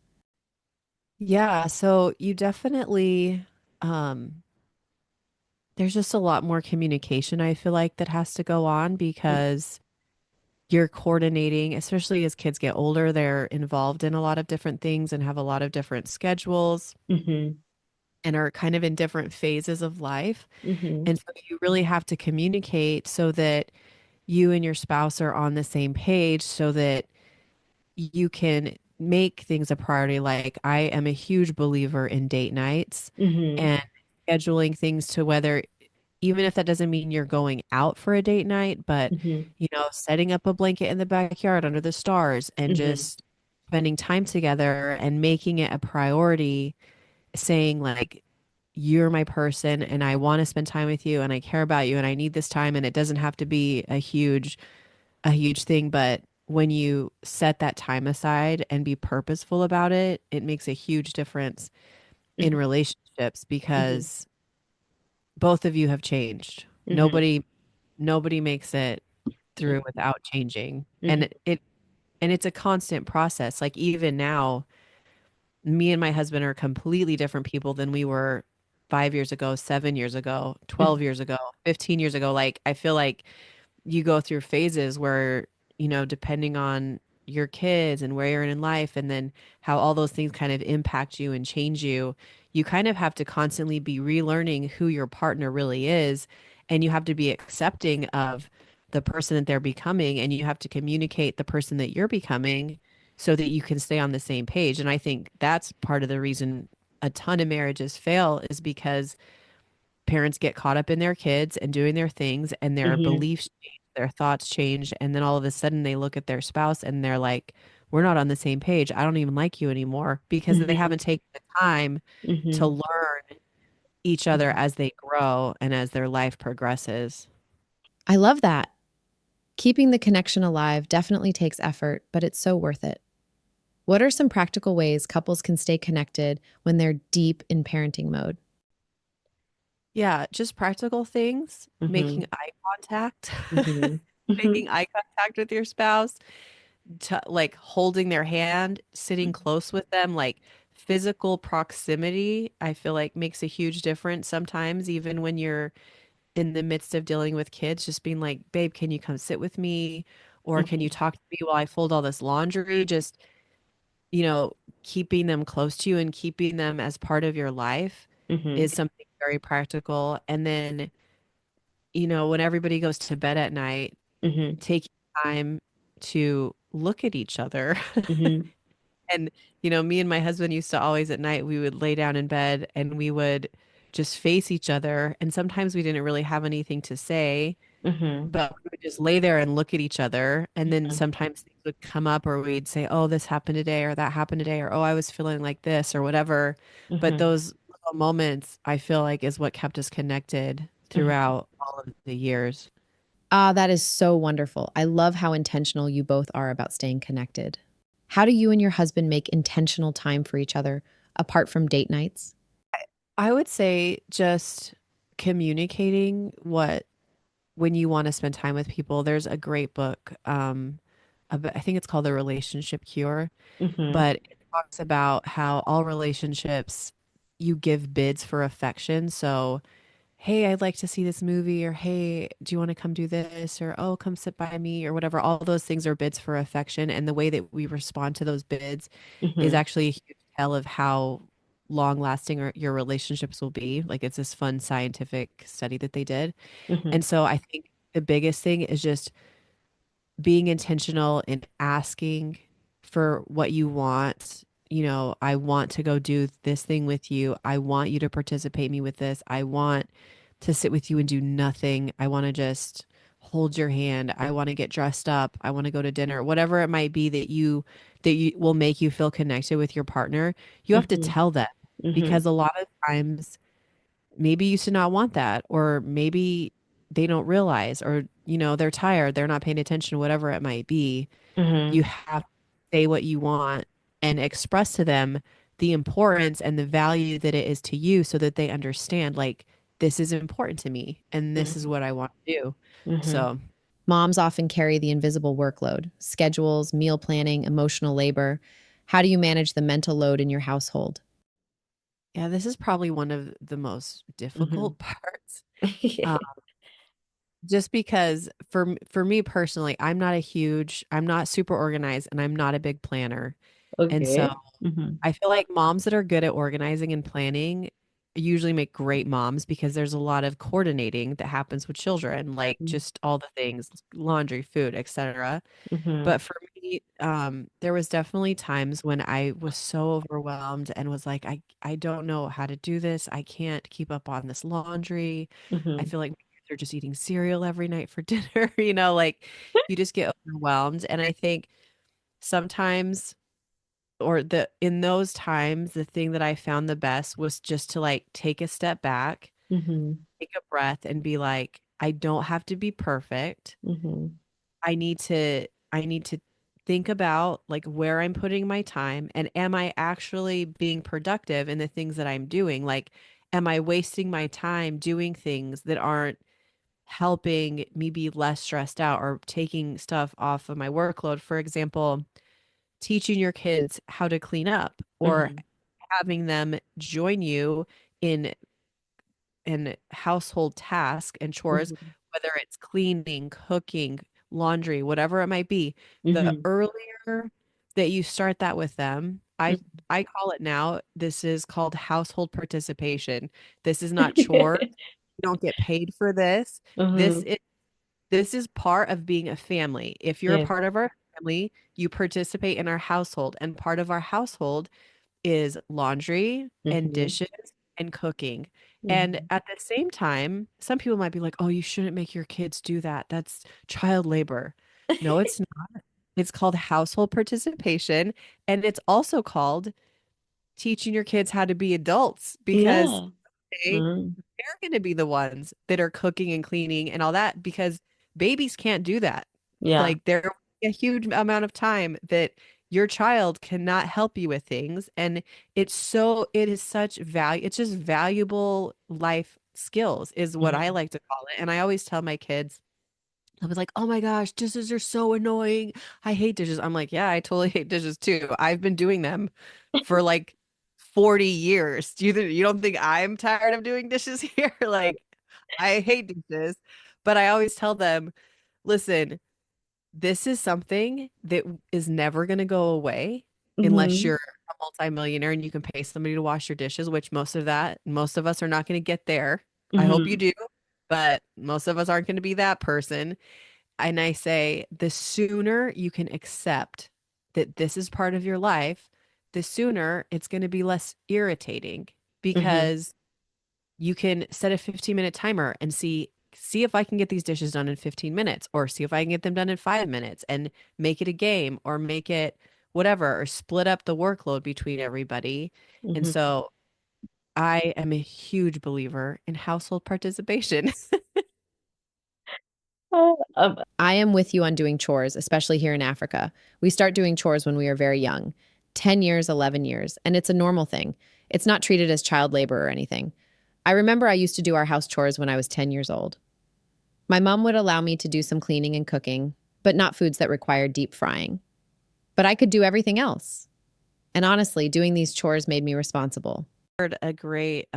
Yeah, so you definitely um there's just a lot more communication I feel like that has to go on because you're coordinating, especially as kids get older, they're involved in a lot of different things and have a lot of different schedules Mhm. and are kind of in different phases of life. Mhm. And so you really have to communicate so that you and your spouse are on the same page so that you can make things a priority. Like I am a huge believer in date nights Mhm. and scheduling things to whether, even if that doesn't mean you're going out for a date night, but Mhm. setting up a blanket in the backyard under the stars and Mhm. just spending time together and making it a priority, saying like, you're my person and I want to spend time with you and I care about you and I need this time and it doesn't have to be a huge thing, but when you set that time aside and be purposeful about it, it makes a huge difference in Mhm. relationships Mhm. because both of you have changed. Mhm. Nobody makes it through without changing. And it's a constant process. Like even now, me and my husband are completely different people than we were 5 years ago, 7 years ago, Mhm. 12 years ago, 15 years ago. Like I feel like you go through phases where, depending on your kids and where you're in life and then how all those things kind of impact you and change you, you kind of have to constantly be relearning who your partner really is. And you have to be accepting of the person that they're becoming. And you have to communicate the person that you're becoming so that you can stay on the same page. And I think that's part of the reason a ton of marriages fail is because parents get caught up in their kids and doing their things and their Mhm. beliefs change, their thoughts change, and then all of a sudden they look at their spouse and they're like, we're not on the same page. I don't even like you anymore because they Mhm. haven't taken the time to Mhm. learn each other Mhm. as they grow and as their life progresses. I love that. Keeping the connection alive definitely takes effort, but it's so worth it. What are some practical ways couples can stay connected when they're deep in parenting mode? Yeah, just practical things, making Mhm. eye contact, Mhm. making Mhm. eye contact with your spouse, to like holding their hand, sitting close with them, like physical proximity, I feel like makes a huge difference sometimes, even when you're in the midst of dealing with kids, just being like, babe, can you come sit with me? Or can you Mhm. talk to me while I fold all this laundry? Just, you know, keeping them close to you and keeping them as part of your life Mhm. is something very practical. And then, when everybody goes to bed at night, Mhm. taking time to look at each other. Mhm. And, me and my husband used to always at night, we would lay down in bed and we would just face each other. And sometimes we didn't really have anything to say, Mhm. but we would just lay there and look at each other. And then Mhm. sometimes things would come up, or we'd say, oh, this happened today, or that happened today, or oh, I was feeling like this, or whatever. But Mhm. those little moments, I feel like, is what kept us connected Mhm. throughout all of the years. Ah, that is so wonderful. I love how intentional you both are about staying connected. How do you and your husband make intentional time for each other apart from date nights? I would say just communicating what when you want to spend time with people. There's a great book, I think it's called The Relationship Cure, Mhm. but it talks about how all relationships, you give bids for affection. So, hey, I'd like to see this movie, or hey, do you want to come do this, or oh, come sit by me, or whatever. All those things are bids for affection. And the way that we respond to those bids is Mhm. actually a huge tell of how long lasting your relationships will be. Like, it's this fun scientific study that they did. And Mhm. so I think the biggest thing is just being intentional in asking for what you want. I want to go do this thing with you. I want you to participate me with this. I want to sit with you and do nothing. I want to just hold your hand. I want to get dressed up. I want to go to dinner. Whatever it might be that you will make you feel connected with your partner. You have to Mhm. tell them, because Mhm. a lot of times maybe you should not want that, or maybe they don't realize, or they're tired, they're not paying attention, whatever it might be. You Mhm. have to say what you want and express to them the importance and the value that it is to you, so that they understand, like, this is important to me and this is Mhm. what I want to do. Mhm. So Moms often carry the invisible workload, schedules, meal planning, emotional labor. How do you manage the mental load in your household? yeah, this is probably one of the most Mhm. difficult parts. uh, just because for me personally, I'm not super organized, and I'm not a big planner. And so Okay. Mhm. I feel like moms that are good at organizing and planning usually make great moms, because there's a lot of coordinating that happens with children, like just all the things, laundry, food, etc. Mhm. But for me, there was definitely times when I was so overwhelmed and was like, I don't know how to do this. I can't keep up on this laundry. I Mhm. feel like my kids are just eating cereal every night for dinner, like you just get overwhelmed. And I think sometimes, or in those times, the thing that I found the best was just to like take a step back, Mhm. take a breath, and be like, I don't have to be perfect. Mhm. I need to think about like where I'm putting my time, and am I actually being productive in the things that I'm doing? Like, am I wasting my time doing things that aren't helping me be less stressed out, or taking stuff off of my workload? For example, teaching your kids how to clean up, or Mhm. having them join you in household tasks and chores, Mhm. whether it's cleaning, cooking, laundry, whatever it might be. The Mhm. earlier that you start that with them, I call it now, this is called household participation. This is not chore. You don't get paid for this. This Mhm. is this is part of being a family. If you're a Yes. part of our family, you participate in our household, and part of our household is laundry and Mhm. dishes and cooking. And Mhm. at the same time, some people might be like, oh, you shouldn't make your kids do that. That's child labor. No, it's not. It's called household participation. And it's also called teaching your kids how to be adults, because Yeah. they, Mhm. they're going to be the ones that are cooking and cleaning and all that, because babies can't do that. Yeah. Like, there a huge amount of time that your child cannot help you with things. And it is such value. It's just valuable life skills is what I Mhm. like to call it. And I always tell my kids, I was like, oh my gosh, dishes are so annoying. I hate dishes. I'm like, yeah, I totally hate dishes too. I've been doing them for like 40 years. You don't think I'm tired of doing dishes here? Like, I hate dishes, but I always tell them, listen, this is something that is never going to go away unless Mhm. you're a multimillionaire and you can pay somebody to wash your dishes, which most of us are not going to get there. I hope you Mhm. do, but most of us aren't going to be that person. And I say, the sooner you can accept that this is part of your life, the sooner it's going to be less irritating Mhm. because you can set a 15-minute timer and see if I can get these dishes done in 15 minutes or see if I can get them done in 5 minutes and make it a game or make it whatever or split up the workload between everybody. And Mhm. so I am a huge believer in household participation. Oh, I am with you on doing chores, especially here in Africa. We start doing chores when we are very young, 10 years, 11 years, and it's a normal thing. It's not treated as child labor or anything. I remember I used to do our house chores when I was 10 years old. My mom would allow me to do some cleaning and cooking, but not foods that required deep frying. But I could do everything else. And honestly, doing these chores made me responsible. Heard a great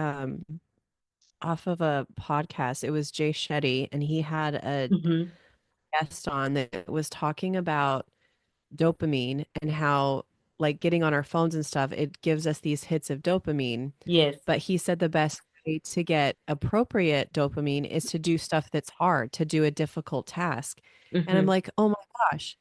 off of a podcast. It was Jay Shetty, and he had a mhm. guest on that was talking about dopamine and how like getting on our phones and stuff, it gives us these hits of dopamine. Yes. But he said the best way to get appropriate dopamine is to do stuff that's hard, to do a difficult task. And I'm Mhm. like, oh my gosh,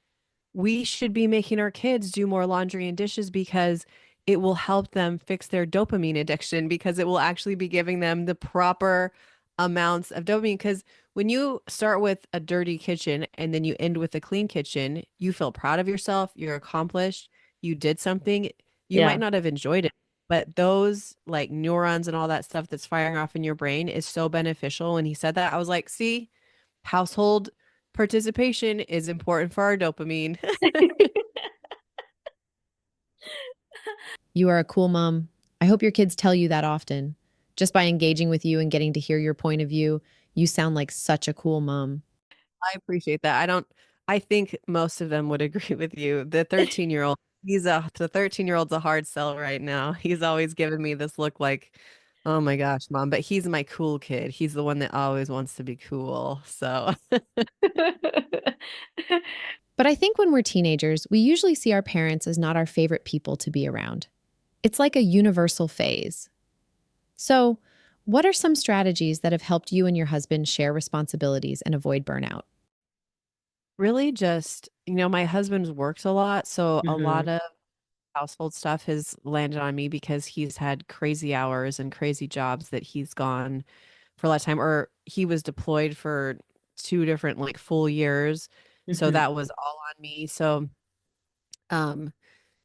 we should be making our kids do more laundry and dishes because it will help them fix their dopamine addiction because it will actually be giving them the proper amounts of dopamine. Because when you start with a dirty kitchen and then you end with a clean kitchen, you feel proud of yourself, you're accomplished, you did something. You might Yeah. not have enjoyed it, but those like neurons and all that stuff that's firing off in your brain is so beneficial. When he said that, I was like, see, household participation is important for our dopamine. You are a cool mom. I hope your kids tell you that often. Just by engaging with you and getting to hear your point of view, you sound like such a cool mom. I appreciate that. I think most of them would agree with you. The 13-year-old, the 13-year-old's a hard sell right now. He's always given me this look like, oh my gosh, mom, but he's my cool kid. He's the one that always wants to be cool. So But I think when we're teenagers, we usually see our parents as not our favorite people to be around. It's like a universal phase. So, what are some strategies that have helped you and your husband share responsibilities and avoid burnout? really just, my husband's works a lot. So a lot mhm. of household stuff has landed on me because he's had crazy hours and crazy jobs that he's gone for a lot of time, or he was deployed for two different like full years. So Mhm. that was all on me. So um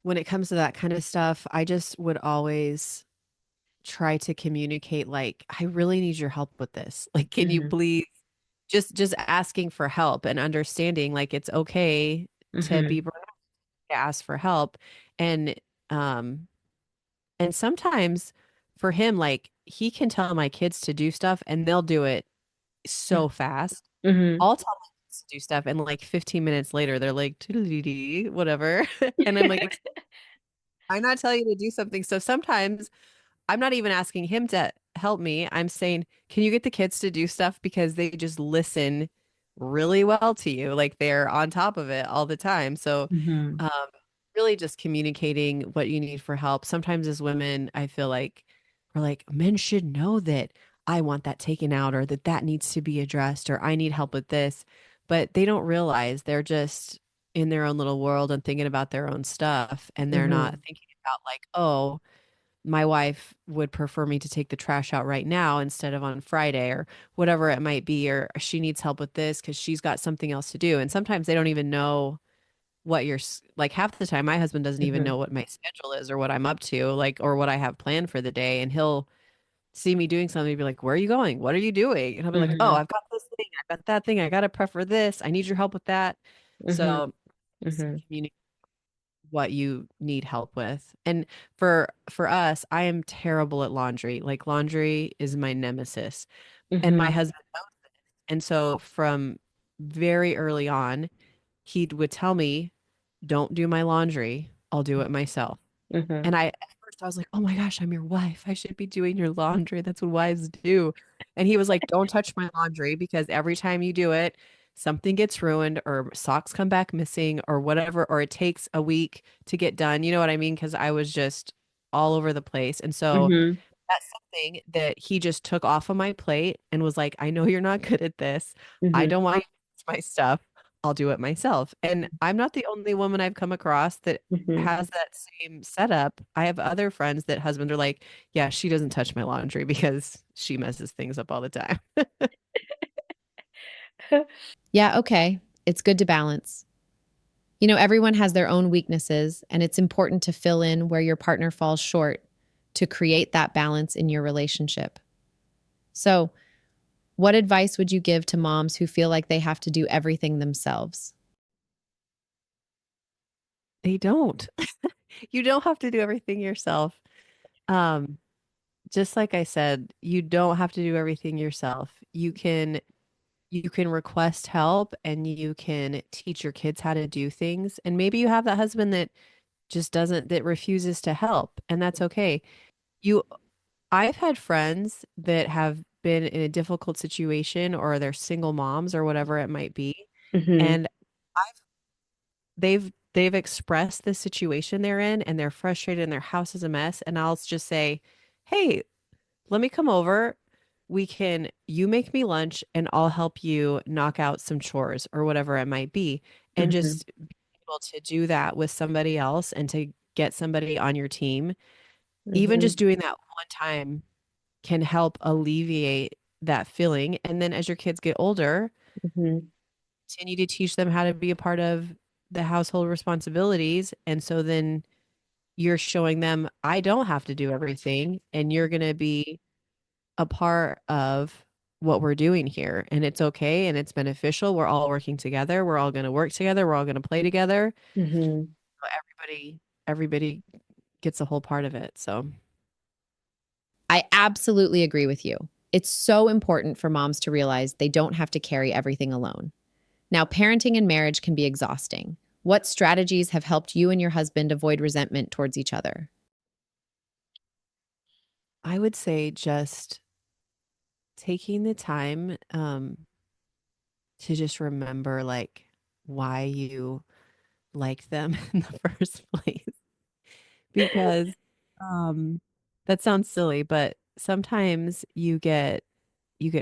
when it comes to that kind of stuff, I just would always try to communicate like, I really need your help with this. Like, can you Mhm. please just asking for help and understanding like it's okay to be Mhm. burned out, to ask for help. And um and sometimes for him, like he can tell my kids to do stuff and they'll do it so fast. Mhm. I'll tell my kids to do stuff and like 15 minutes later they're like "Toodaloo-dee," whatever. And I'm like, I'm not telling you to do something. So sometimes I'm not even asking him to help me. I'm saying, can you get the kids to do stuff because they just listen really well to you? Like they're on top of it all the time. So, Mhm. um, really just communicating what you need for help. Sometimes as women, I feel like we're like, men should know that I want that taken out or that that needs to be addressed or I need help with this. But they don't realize they're just in their own little world and thinking about their own stuff. And they're not Mhm. thinking about like, oh, my wife would prefer me to take the trash out right now instead of on Friday or whatever it might be, or she needs help with this because she's got something else to do. And sometimes they don't even know what like half the time, my husband doesn't even Mhm. know what my schedule is or what I'm up to, like, or what I have planned for the day. And he'll see me doing something and be like, where are you going? What are you doing? And I'll be like, oh, Mhm. I've got this thing. I've got that thing. I got to prep for this. I need your help with that. Mhm. So just Mhm. what you need help with. And for us, I am terrible at laundry. Like laundry is my nemesis. And my Mhm. husband knows this. And so from very early on, he would tell me, "Don't do my laundry. I'll do it myself." Mhm. And I at first I was like, oh my gosh, I'm your wife. I should be doing your laundry. That's what wives do. And he was like, don't touch my laundry because every time you do it, something gets ruined or socks come back missing or whatever, or it takes a week to get done. You know what I mean? Because I was just all over the place. And so Mhm. that's something that he just took off of my plate and was like, I know you're not good at this. I Mhm. don't want you to touch my stuff. I'll do it myself. And I'm not the only woman I've come across that Mhm. has that same setup. I have other friends that husbands are like, yeah, she doesn't touch my laundry because she messes things up all the time. Yeah, okay. It's good to balance. Everyone has their own weaknesses, and it's important to fill in where your partner falls short to create that balance in your relationship. So, what advice would you give to moms who feel like they have to do everything themselves? They don't. You don't have to do everything yourself. Um, just like I said, you don't have to do everything yourself. You can request help and you can teach your kids how to do things. And maybe you have that husband that just doesn't that refuses to help, and that's okay. You I've had friends that have been in a difficult situation or they're single moms or whatever it might be, Mhm. and I've they've expressed the situation they're in and they're frustrated and their house is a mess, and I'll just say, "Hey, let me come over. You make me lunch and I'll help you knock out some chores or whatever it might be." And Mhm. just be able to do that with somebody else and to get somebody on your team, even just Mhm. doing that one time can help alleviate that feeling. And then as your kids get older, Mhm. continue to teach them how to be a part of the household responsibilities. And so then you're showing them, I don't have to do everything, and you're going to be a part of what we're doing here. And it's okay and it's beneficial. We're all working together. We're all going to work together. We're all going to play together. Mhm. Everybody gets a whole part of it. So I absolutely agree with you. It's so important for moms to realize they don't have to carry everything alone. Now, parenting and marriage can be exhausting. What strategies have helped you and your husband avoid resentment towards each other? I would say just taking the time to just remember like why you like them in the first place. Because that sounds silly, but sometimes you get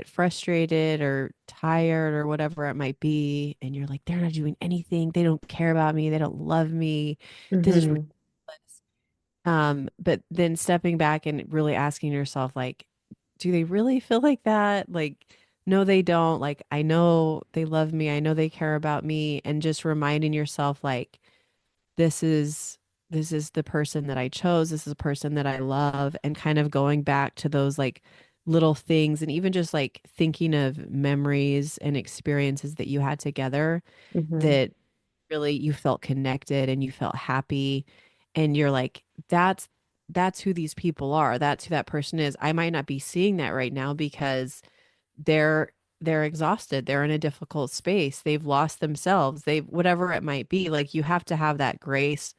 frustrated or tired or whatever it might be, and you're like, they're not doing anything. They don't care about me. They don't love me. This is Mhm. ridiculous. But then stepping back and really asking yourself, like, do they really feel like that? Like, no, they don't. Like, I know they love me. I know they care about me. And just reminding yourself, like, this is this is the person that I chose. This is the person that I love, and kind of going back to those like little things and even just like thinking of memories and experiences that you had together Mhm. that really you felt connected and you felt happy, and you're like, that's who these people are. That's who that person is. I might not be seeing that right now because they're they're exhausted. They're in a difficult space. They've lost themselves. They've whatever it might be. Like you have to have that grace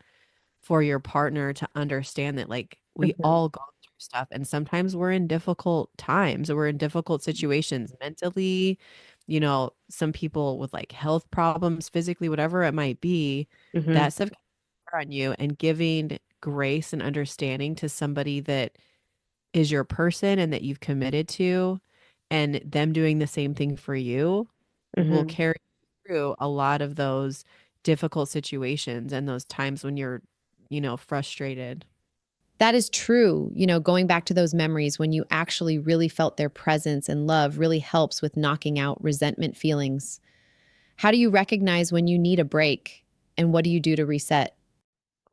for your partner to understand that like we Mhm. all go through stuff, and sometimes we're in difficult times or we're in difficult situations mentally, some people with like health problems, physically, whatever it might be, Mhm. that stuff can wear on you, and giving grace and understanding to somebody that is your person and that you've committed to, and them doing the same thing for you will Mhm. carry you through a lot of those difficult situations and those times when you're, frustrated. That is true. Going back to those memories when you actually really felt their presence and love really helps with knocking out resentment feelings. How do you recognize when you need a break? And what do you do to reset?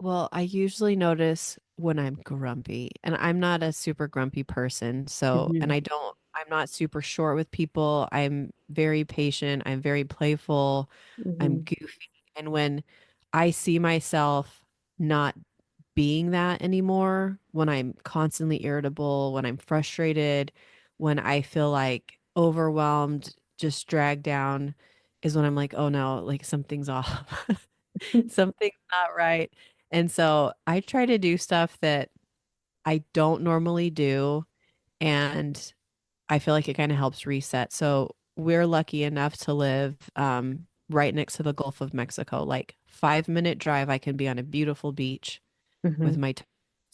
Well, I usually notice when I'm grumpy, and I'm not a super grumpy person. So, and Mhm. I'm not super short with people. I'm very patient. I'm very playful. I'm Mhm. goofy. And when I see myself not being that anymore, when I'm constantly irritable, when I'm frustrated, when I feel like overwhelmed, just dragged down, is when I'm like, oh no, like something's off. Something's not right. And so I try to do stuff that I don't normally do. And I feel like it kind of helps reset. So we're lucky enough to live right next to the Gulf of Mexico. Like 5 minute drive, I can be on a beautiful beach with Mhm. my toes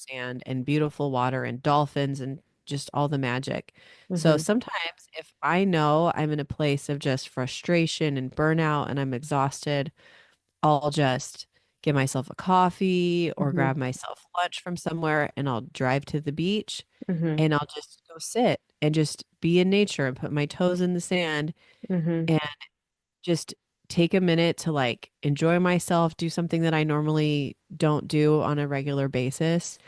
in sand and beautiful water and dolphins and just all the magic. So Mhm. sometimes if I know I'm in a place of just frustration and burnout and I'm exhausted, I'll just get myself a coffee or Mhm. grab myself lunch from somewhere and I'll drive to the beach Mhm. and I'll just go sit and just be in nature and put my toes in the sand Mhm. and just take a minute to like enjoy myself, do something that I normally don't do on a regular basis.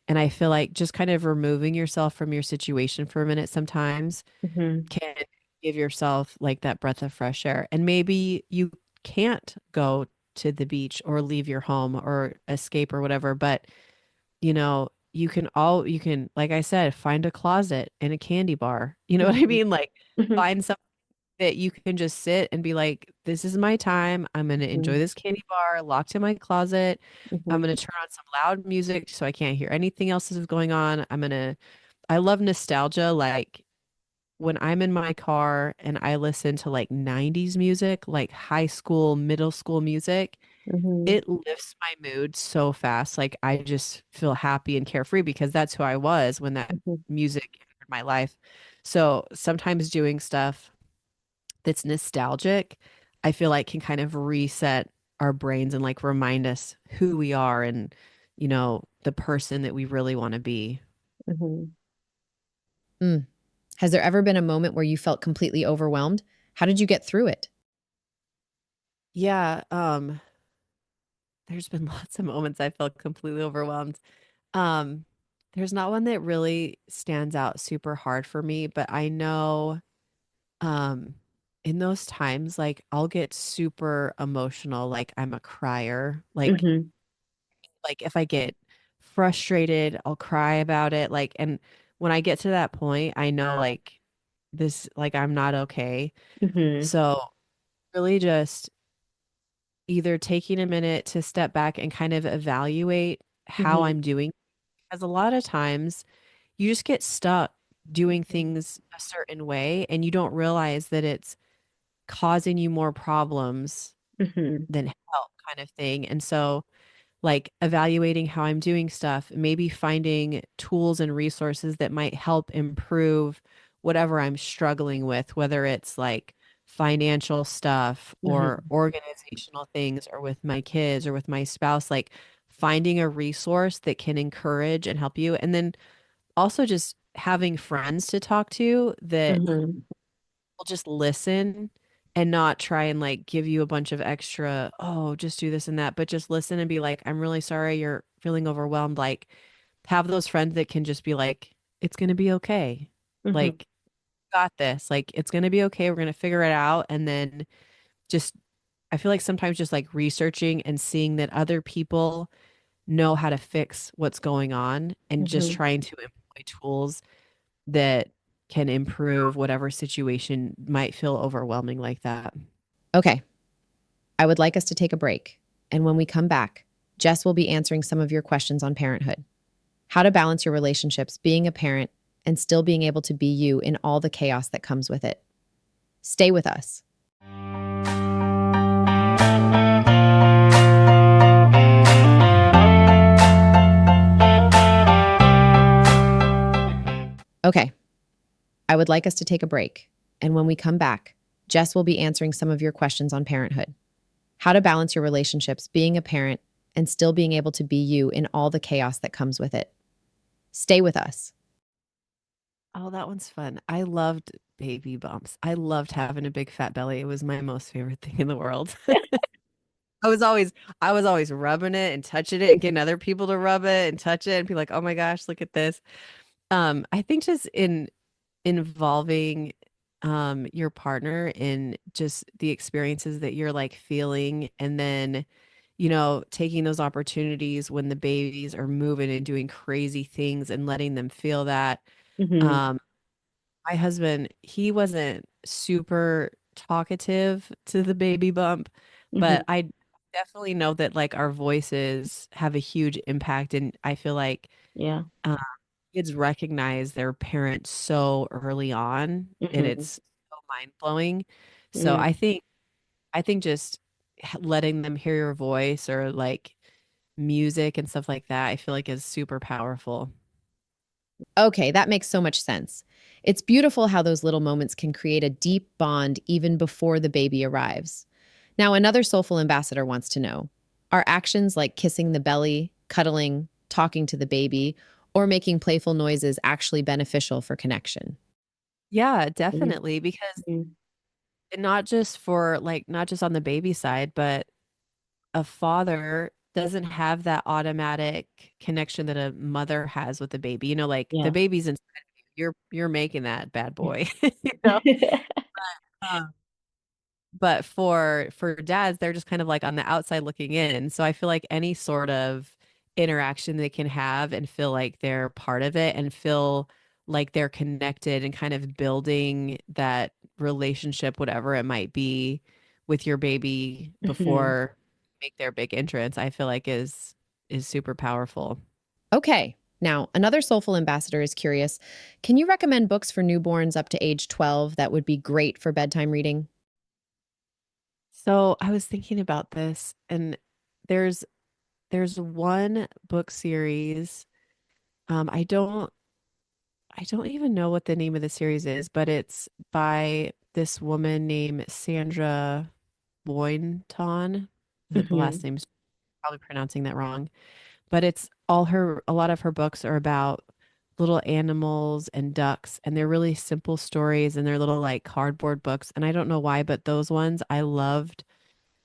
And I feel like just kind of removing yourself from your situation for a minute sometimes Mhm. can give yourself like that breath of fresh air. And maybe you can't go to the beach or leave your home or escape or whatever, but you can, like I said, find a closet and a candy bar. You know what I Mhm. mean? Like Mhm. find something that you can just sit and be like, this is my time. I'm going to enjoy Mhm. this candy bar locked in my closet. I'm Mhm. going to turn on some loud music so I can't hear anything else that's going on. I love nostalgia. Like when I'm in my car and I listen to like 90s music, like high school, middle school music, Mhm. it lifts my mood so fast. Like I just feel happy and carefree because that's who I was when that Mhm. music entered my life. So sometimes doing stuff that's nostalgic, I feel like can kind of reset our brains and like remind us who we are and, the person that we really want to be. Mhm. Mm. Has there ever been a moment where you felt completely overwhelmed? How did you get through it? Yeah, there's been lots of moments I felt completely overwhelmed. Um, there's not one that really stands out super hard for me, but I know um in those times like I'll get super emotional, like I'm a crier. Mhm. Like if I get frustrated, I'll cry about it. Like and when I get to that point, I know like this like I'm not okay. Mhm. So really just either taking a minute to step back and kind of evaluate how Mhm. I'm doing. Because a lot of times you just get stuck doing Mhm. things a certain way and you don't realize that it's causing you more problems Mhm. than help kind of thing. And so like evaluating how I'm doing stuff, maybe finding tools and resources that might help improve whatever I'm struggling with, whether it's like financial stuff or Mhm. organizational things or with my kids or with my spouse, like finding a resource that can encourage and help you. And then also just having friends to talk to that Mhm. will just listen and not try and like give you a bunch of extra, oh, just do this and that, but just listen and be like, I'm really sorry you're feeling overwhelmed. Like, have those friends that can just be like, it's going to be okay. Mhm. Like, got this. Like, it's going to be okay. We're going to figure it out. And then just, I feel like sometimes just like researching and seeing that other people know how to fix what's going on and just Mhm. trying to employ tools that can improve whatever situation might feel overwhelming like that. Okay, I would like us to take a break. And when we come back, Jess will be answering some of your questions on parenthood, how to balance your relationships, being a parent, and still being able to be you in all the chaos that comes with it. Stay with us. Okay, I would like us to take a break. And when we come back, Jess will be answering some of your questions on parenthood, how to balance your relationships, being a parent, and still being able to be you in all the chaos that comes with it. Stay with us. Oh, that one's fun. I loved baby bumps. I loved having a big fat belly. It was my most favorite thing in the world. I was always I was always rubbing it and touching it and getting other people to rub it and touch it and be like, "Oh my gosh, look at this." I think just in involving your partner in just the experiences that you're like feeling and then taking those opportunities when the babies are moving and doing crazy things and letting them feel that. Mhm. Um, my husband, he wasn't super talkative to the baby bump, but Mhm. I definitely know that like our voices have a huge impact. And I feel like Yeah. um, kids recognize their parents so early on, and Mhm. it's so mind-blowing. So Yeah. I think just letting them hear your voice or like music and stuff like that, I feel like is super powerful. Okay, that makes so much sense. It's beautiful how those little moments can create a deep bond even before the baby arrives. Now, another soulful ambassador wants to know, are actions like kissing the belly, cuddling, talking to the baby, or making playful noises actually beneficial for connection? Yeah, Mhm. definitely, because Mhm. not just on the baby side, but a father doesn't have that automatic connection that a mother has with the baby. Like the Yeah. baby's inside of you. You're making that bad boy, you know? Um, but for dads, they're just kind of like on the outside looking in. So I feel like any sort of interaction they can have and feel like they're part of it and feel like they're connected and kind of building that relationship, whatever it might be, with your baby Mhm. before make their big entrance, I feel like is super powerful. Okay, now another soulful ambassador is curious. Can you recommend books for newborns up to age 12 that would be great for bedtime reading? So I was thinking about this, and there's one book series. Um, I don't I don't even know what the name of the series is, but it's by this woman named Sandra Boynton. The last Mhm. name's probably pronouncing that wrong, but a lot of her books are about little animals and ducks, and they're really simple stories, and they're little like cardboard books. And I don't know why, but those ones I loved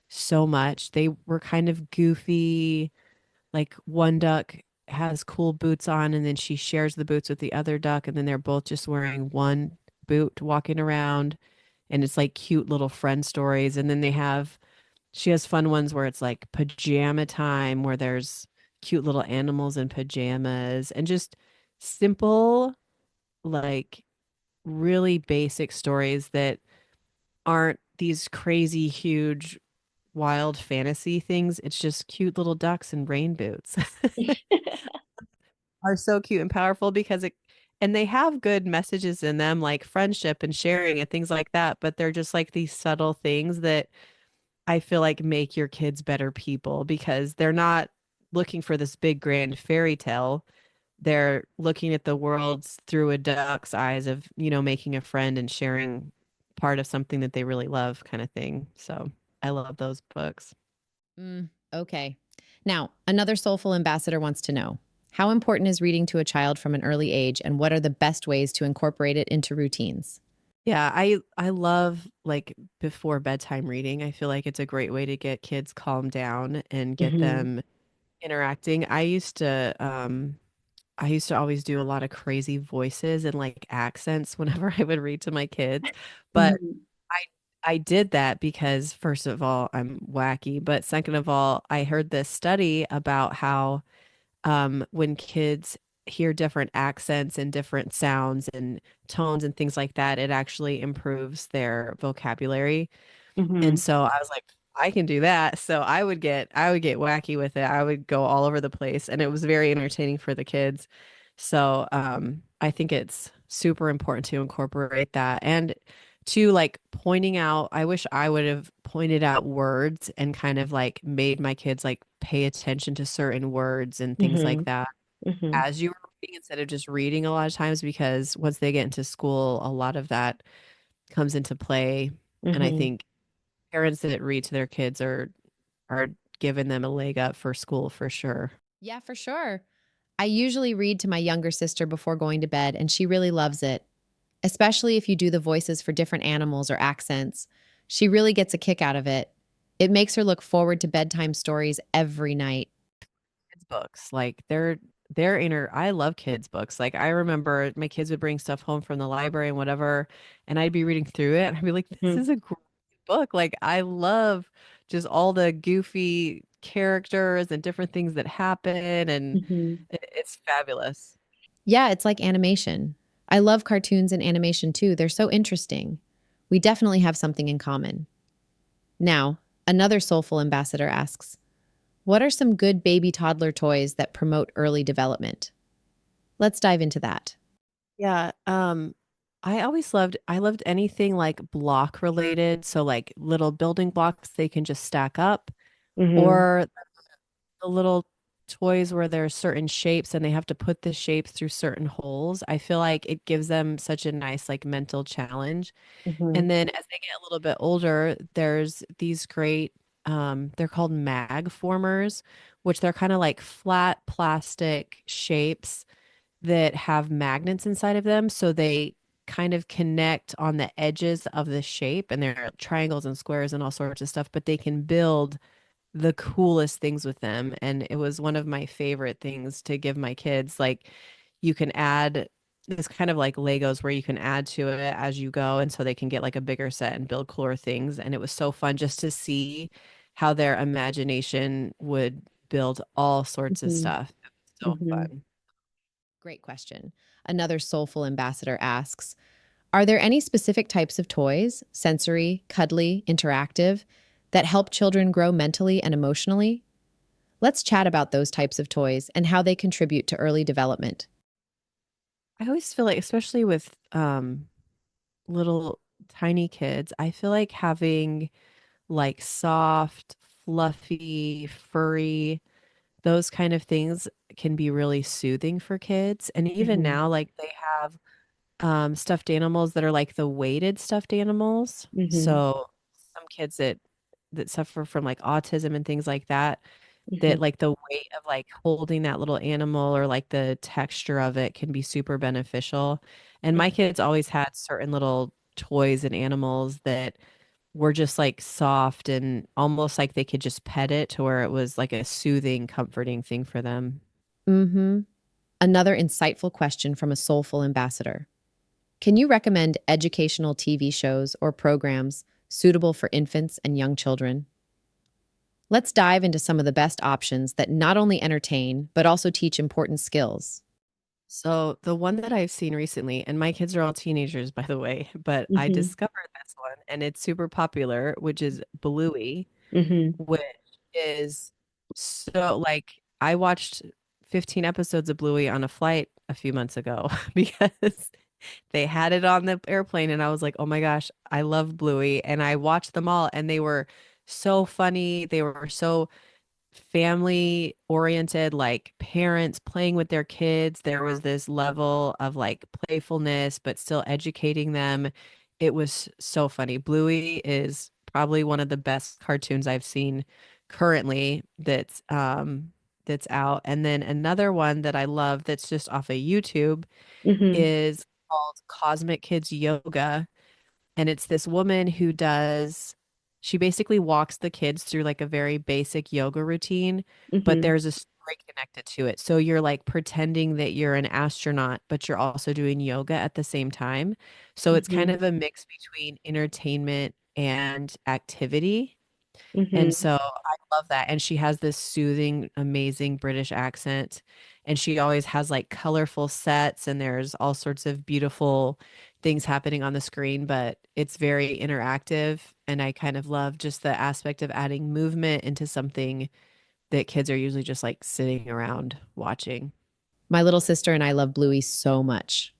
so much. They were kind of goofy. Like one duck has cool boots on, and then she shares the boots with the other duck, and then they're both just wearing one boot walking around, and it's like cute little friend stories. And then she has fun ones where it's like pajama time, where there's cute little animals in pajamas, and just simple, like really basic stories that aren't these crazy huge wild fantasy things. It's just cute little ducks and rain boots. Are so cute and powerful because and they have good messages in them, like friendship and sharing and things like that, but they're just like these subtle things that I feel like make your kids better people, because they're not looking for this big grand fairy tale. They're looking at the world through a duck's eyes of, making a friend and sharing part of something that they really love, kind of thing. So I love those books. Okay. Now, another soulful ambassador wants to know, how important is reading to a child from an early age, and what are the best ways to incorporate it into routines? Yeah, I love like before bedtime reading. I feel like it's a great way to get kids calmed down and get Mhm. them interacting. I used to always do a lot of crazy voices and like accents whenever I would read to my kids. But Mhm. I I did that because first of all, I'm wacky, but second of all, I heard this study about how when kids hear different accents and different sounds and tones and things like that, it actually improves their vocabulary. And Mhm. so I was like, I can do that. So I would get wacky with it. I would go all over the place, and it was very entertaining for the kids. So I think it's super important to incorporate that, and to like pointing out, I wish I would have pointed out words and kind of like made my kids like pay attention to certain words and things like Mhm. that Mhm. as you were reading, instead of just reading a lot of times, because once they get into school, a lot of that comes into play. And I Mhm. think parents that read to their kids are giving them a leg up for school for sure. Yeah, for sure. I usually read to my younger sister before going to bed, and she really loves it, especially if you do the voices for different animals or accents. She really gets a kick out of it. It makes her look forward to bedtime stories every night. Kids books, like they're inner I love kids books. Like I remember my kids would bring stuff home from the library and whatever, and I'd be reading through it and I'd be like, this Mhm. is a great book. Like I love just all the goofy characters and different things that happen, and Mhm. it's fabulous. Yeah, it's like animation. I love cartoons and animation too. They're so interesting. We definitely have something in common. Now, another soulful ambassador asks, what are some good baby toddler toys that promote early development? Let's dive into that. Yeah. I loved anything like block related. So like little building blocks they can just stack up, Mhm. or the little toys where there's certain shapes and they have to put the shapes through certain holes. I feel like it gives them such a nice like mental challenge. Mhm. And then as they get a little bit older, there's these great they're called mag formers, which they're kind of like flat plastic shapes that have magnets inside of them. So they kind of connect on the edges of the shape, and they're triangles and squares and all sorts of stuff, but they can build the coolest things with them. And it was one of my favorite things to give my kids. Like you can add this kind of like Legos where you can add to it as you go. And so they can get like a bigger set and build cooler things. And it was so fun just to see how their imagination would build all sorts of Mhm. stuff. It was so Mhm. fun. Great question. Another soulful ambassador asks, are there any specific types of toys, sensory, cuddly, interactive, that help children grow mentally and emotionally? Let's chat about those types of toys and how they contribute to early development. I always feel like, especially with little tiny kids, I feel like having like soft, fluffy, furry, those kind of things can be really soothing for kids. And even Mhm. now, like they have stuffed animals that are like the weighted stuffed animals. Mhm. So some kids that suffer from like autism and things like that, that Mhm. like the weight of like holding that little animal or like the texture of it can be super beneficial. And my kids always had certain little toys and animals that were just like soft and almost like they could just pet it to where it was like a soothing, comforting thing for them. Mm-hmm. Another insightful question from a soulful ambassador. Can you recommend educational TV shows or programs suitable for infants and young children? Let's dive into some of the best options that not only entertain, but also teach important skills. So the one that I've seen recently, and my kids are all teenagers, by the way, but I Mhm. discovered this one and it's super popular, which is Bluey, Mhm. which is so like I watched 15 episodes of Bluey on a flight a few months ago because they had it on the airplane and I was like, "Oh my gosh, I love Bluey." And I watched them all and they were so funny. They were so family oriented, like parents playing with their kids. There was this level of like playfulness, but still educating them. It was so funny. Bluey is probably one of the best cartoons I've seen currently that's out. And then another one that I love that's just off of YouTube Mhm. is called Cosmic Kids Yoga, and it's this woman who does she basically walks the kids through like a very basic yoga routine, but Mhm. there's a story connected to it. So you're like pretending that you're an astronaut, but you're also doing yoga at the same time. So it's kind Mhm. of a mix between entertainment and activity. And Mhm. so I love that. And she has this soothing, amazing British accent. And she always has like colorful sets, and there's all sorts of beautiful things happening on the screen, but it's very interactive. And I kind of love just the aspect of adding movement into something that kids are usually just like sitting around watching. My little sister and I love Bluey so much.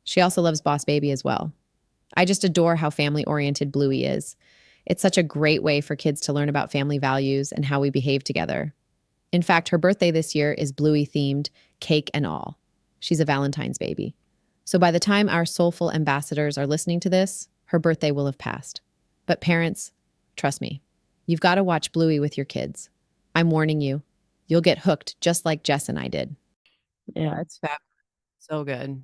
She also loves Boss Baby as well. I just adore how family oriented Bluey is. It's such a great way for kids to learn about family values and how we behave together. In fact, her birthday this year is Bluey themed, cake and all. She's a Valentine's baby. So by the time our soulful ambassadors are listening to this, her birthday will have passed. But parents, trust me, you've got to watch Bluey with your kids. I'm warning you, you'll get hooked just like Jess and I did. Yeah. Yeah, it's fab. So good.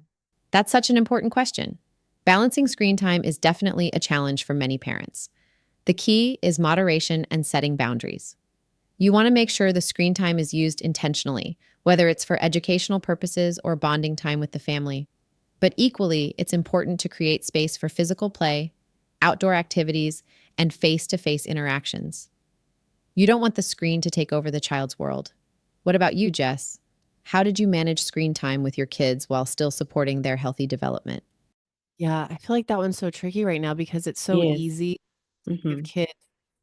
That's such an important question. Balancing screen time is definitely a challenge for many parents. The key is moderation and setting boundaries. You want to make sure the screen time is used intentionally, whether it's for educational purposes or bonding time with the family. But equally, it's important to create space for physical play, outdoor activities, and face to face interactions. You don't want the screen to take over the child's world. What about you, Jess? How did you manage screen time with your kids while still supporting their healthy development? Yeah, I feel like that one's so tricky right now because it's so Yes. easy to give Mhm. kids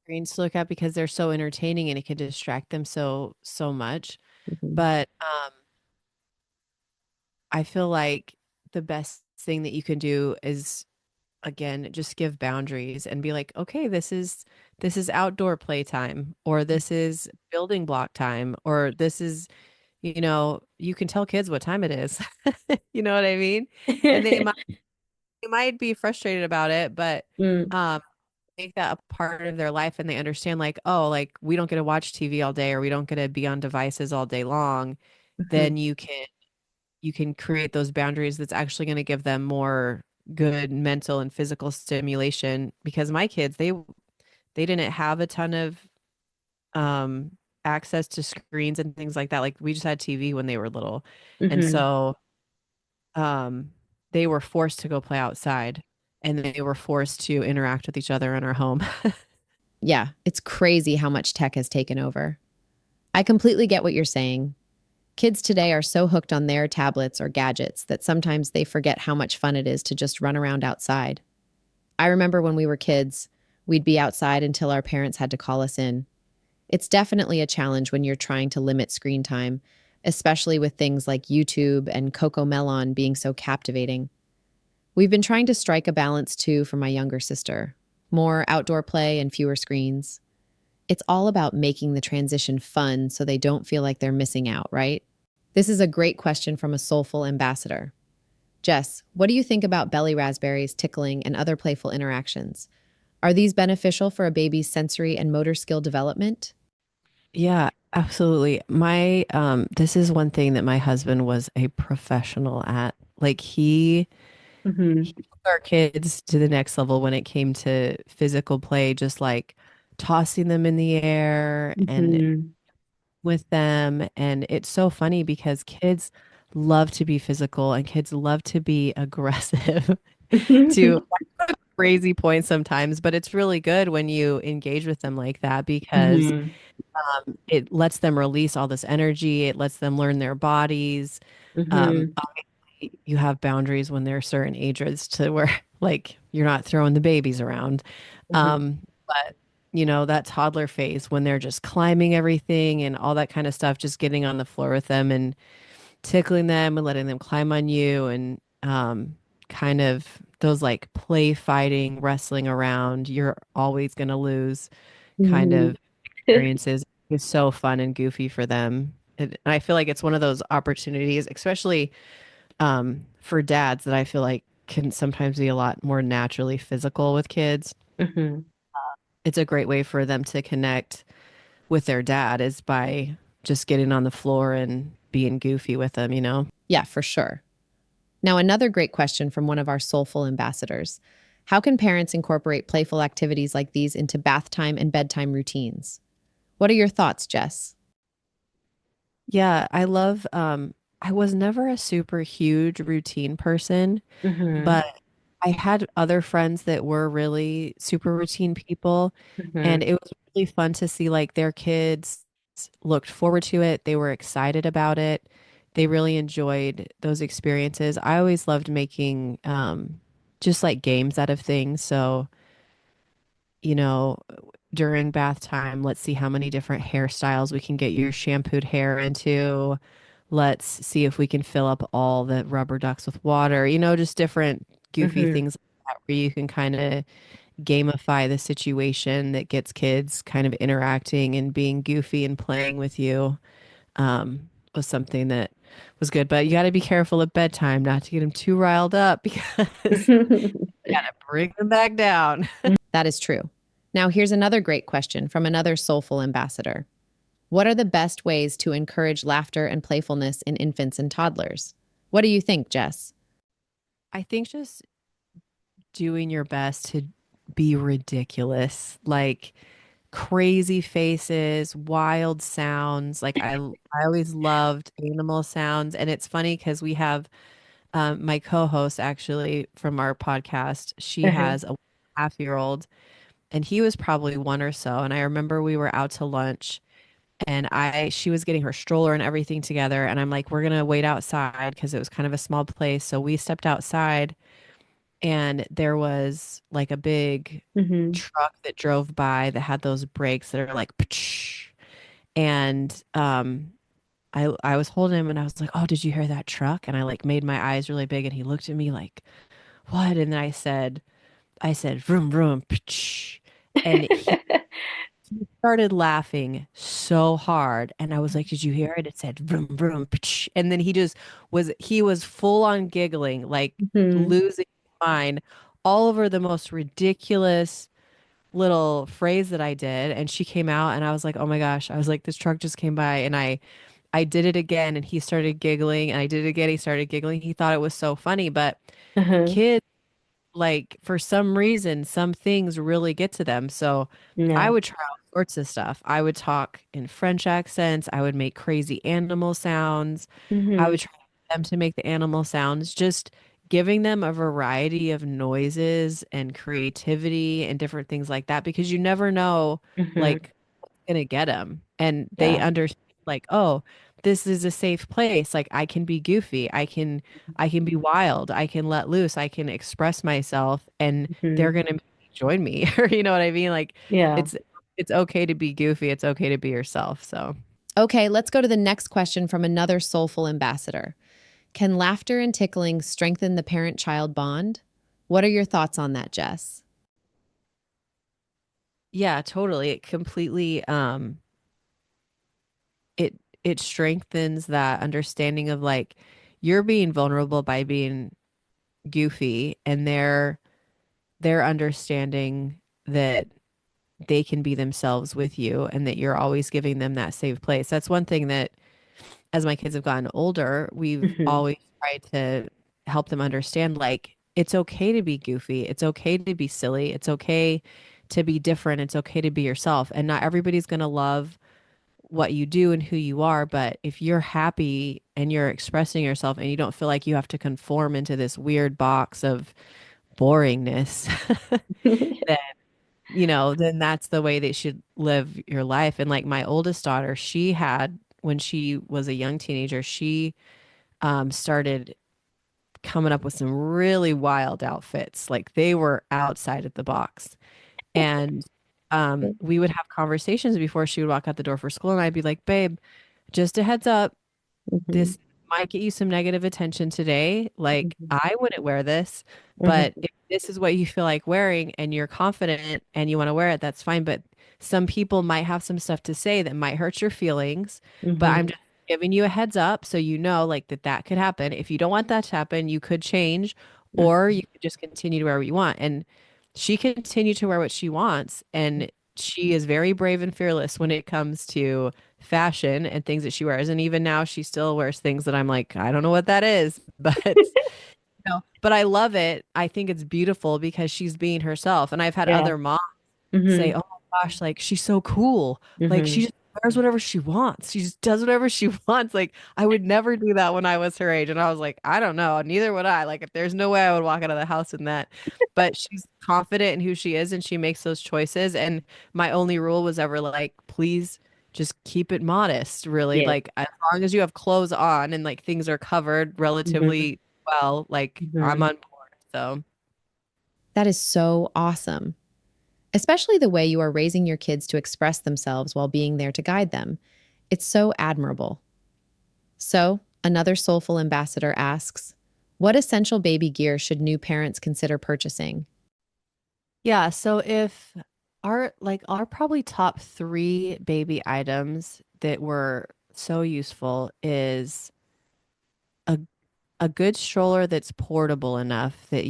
screens to look at because they're so entertaining and it can distract them so much. Mhm. But, I feel like the best thing that you can do is, again, just give boundaries and be like, okay, this is outdoor playtime, or this is building block time, or this is, you can tell kids what time it is. You know what I mean? And they might be frustrated about it, but Mm, um make that a part of their life, and they understand, like, oh, like, we don't get to watch TV all day, or we don't get to be on devices all day long. Then mhm, you can create those boundaries that's actually going to give them more good mental and physical stimulation, because my kids, they didn't have a ton of um access to screens and things like that. Like, we just had TV when they were little. And mhm. so um they were forced to go play outside, and they were forced to interact with each other in our home. Yeah, it's crazy how much tech has taken over. I completely get what you're saying. Kids today are so hooked on their tablets or gadgets that sometimes they forget how much fun it is to just run around outside. I remember when we were kids, we'd be outside until our parents had to call us in. It's definitely a challenge when you're trying to limit screen time, especially with things like YouTube and Coco Melon being so captivating. We've been trying to strike a balance too for my younger sister. More outdoor play and fewer screens. It's all about making the transition fun so they don't feel like they're missing out, right? This is a great question from a soulful ambassador. Jess, what do you think about belly raspberries, tickling, and other playful interactions? Are these beneficial for a baby's sensory and motor skill development? Yeah, absolutely. My this is one thing that my husband was a professional at. Like, he Mhm, took our kids to the next level when it came to physical play, just like tossing them in the air and mhm, with them. And it's so funny because kids love to be physical, and kids love to be aggressive to crazy points sometimes, but it's really good when you engage with them like that, because mhm, it lets them release all this energy. It lets them learn their bodies. mhm, Obviously, you have boundaries when there are certain ages to where, like, you're not throwing the babies around. mhm, But that toddler phase when they're just climbing everything and all that kind of stuff, just getting on the floor with them and tickling them and letting them climb on you, and kind of those like play fighting, wrestling around, you're always going to lose kind mhm. of experiences is so fun and goofy for them. And I feel like it's one of those opportunities, especially for dads, that I feel like can sometimes be a lot more naturally physical with kids. Mhm. It's a great way for them to connect with their dad, is by just getting on the floor and being goofy with them. Yeah, for sure. Now, another great question from one of our soulful ambassadors. How can parents incorporate playful activities like these into bath time and bedtime routines? What are your thoughts, Jess? Yeah, I was never a super huge routine person, Mhm, but I had other friends that were really super routine people, and mhm, it was really fun to see, like, their kids looked forward to it. They were excited about it. They really enjoyed those experiences. I always loved making just like games out of things. So, you know, during bath time, let's see how many different hairstyles we can get your shampooed hair into. Let's see if we can fill up all the rubber ducks with water, just different goofy mhm, things like that, where you can kind of gamify the situation that gets kids kind of interacting and being goofy and playing with you. Was something that was good. But you got to be careful at bedtime not to get them too riled up, because mhm. you got to bring them back down. That is true. Now, here's another great question from another soulful ambassador. What are the best ways to encourage laughter and playfulness in infants and toddlers? What do you think, Jess? I think just doing your best to be ridiculous, like crazy faces, wild sounds. Like, I always loved animal sounds, and it's funny because we have my co-host, actually, from our podcast. She Uh-huh. has a half-year-old, and he was probably one or so. And I remember we were out to lunch, and she was getting her stroller and everything together, and I'm like, we're gonna wait outside because it was kind of a small place. So we stepped outside, and there was like a big Mhm, truck that drove by that had those brakes that are like, and I was holding him and I was like, "Oh, did you hear that truck?" And I like made my eyes really big and he looked at me like, "What?" And then I said, "Vroom vroom." Psh. And he started laughing so hard and I was like, "Did you hear it?" It said vroom vroom. Psh. And then he was full on giggling, like Mhm. losing his mind all over the most ridiculous little phrase that I did. And she came out and I was like, "Oh my gosh." I was like, "This truck just came by." And I did it again and he started giggling and I did it again. He started giggling. He thought it was so funny, but Uh-huh. kids, like for some reason, some things really get to them. So I Yeah. would try all sorts of stuff. I would talk in French accents. I would make crazy animal sounds. I Mhm. would try them to make the animal sounds, just giving them a variety of noises and creativity and different things like that because you never know Mhm. like what's gonna get them. And they Yeah. understand like, oh, this is a safe place. Like I can be goofy. I can be wild. I can let loose. I can express myself and they're Mhm. going to join me. Or you know what I mean? Like Yeah. it's it's okay to be goofy. It's okay to be yourself. So, Okay, let's go to the next question from another soulful ambassador. Can laughter and tickling strengthen the parent child bond? What are your thoughts on that, Jess? yeah, totally. It completely it it strengthens that understanding of like you're being vulnerable by being goofy and they're understanding that they can be themselves with you and that you're always giving them that safe place. That's one thing that as my kids have gotten older, we've Mhm. always tried to help them understand like it's okay to be goofy. It's okay to be silly. It's okay to be different. It's okay to be yourself. And not everybody's going to love what you do and who you are. But if you're happy and you're expressing yourself and you don't feel like you have to conform into this weird box of boringness, then then that's the way they should live your life. And like my oldest daughter, she had when she was a young teenager, she started coming up with some really wild outfits. Like they were outside of the box. And we would have conversations before she would walk out the door for school. And I'd be like, babe, just a heads up, Mhm. this might get you some negative attention today. Like, Mhm. I wouldn't wear this, but Mhm. if this is what you feel like wearing and you're confident and you want to wear it, that's fine. But some people might have some stuff to say that might hurt your feelings. But I'm Mhm. just giving you a heads up so you know, like, that could happen. If you don't want that to happen, you could change or you could just continue to wear what you want. And she continued to wear what she wants. And she is very brave and fearless when it comes to fashion and things that she wears. And even now she still wears things that I'm like, I don't know what that is, but but I love it. I think it's beautiful because she's being herself. And I've had Yeah. other moms say, Mhm. "Oh my gosh, like she's so cool. Like she Mhm. just wears whatever she wants. She just does whatever she wants." Like I would never do that when I was her age. And I was like, I don't know, neither would I. Like if there's no way I would walk out of the house in that. But she's confident in who she is and she makes those choices. And my only rule was ever like, please just keep it modest, really. Yes. Like as long as you have clothes on and like things are covered Mhm. relatively well, like I'm Mhm. on board. So That is so awesome, especially the way you are raising your kids to express themselves while being there to guide them. It's so admirable. So, another soulful ambassador asks, what essential baby gear should new parents consider purchasing? yeah, so if our probably top three baby items that were so useful is a a good stroller that's portable enough that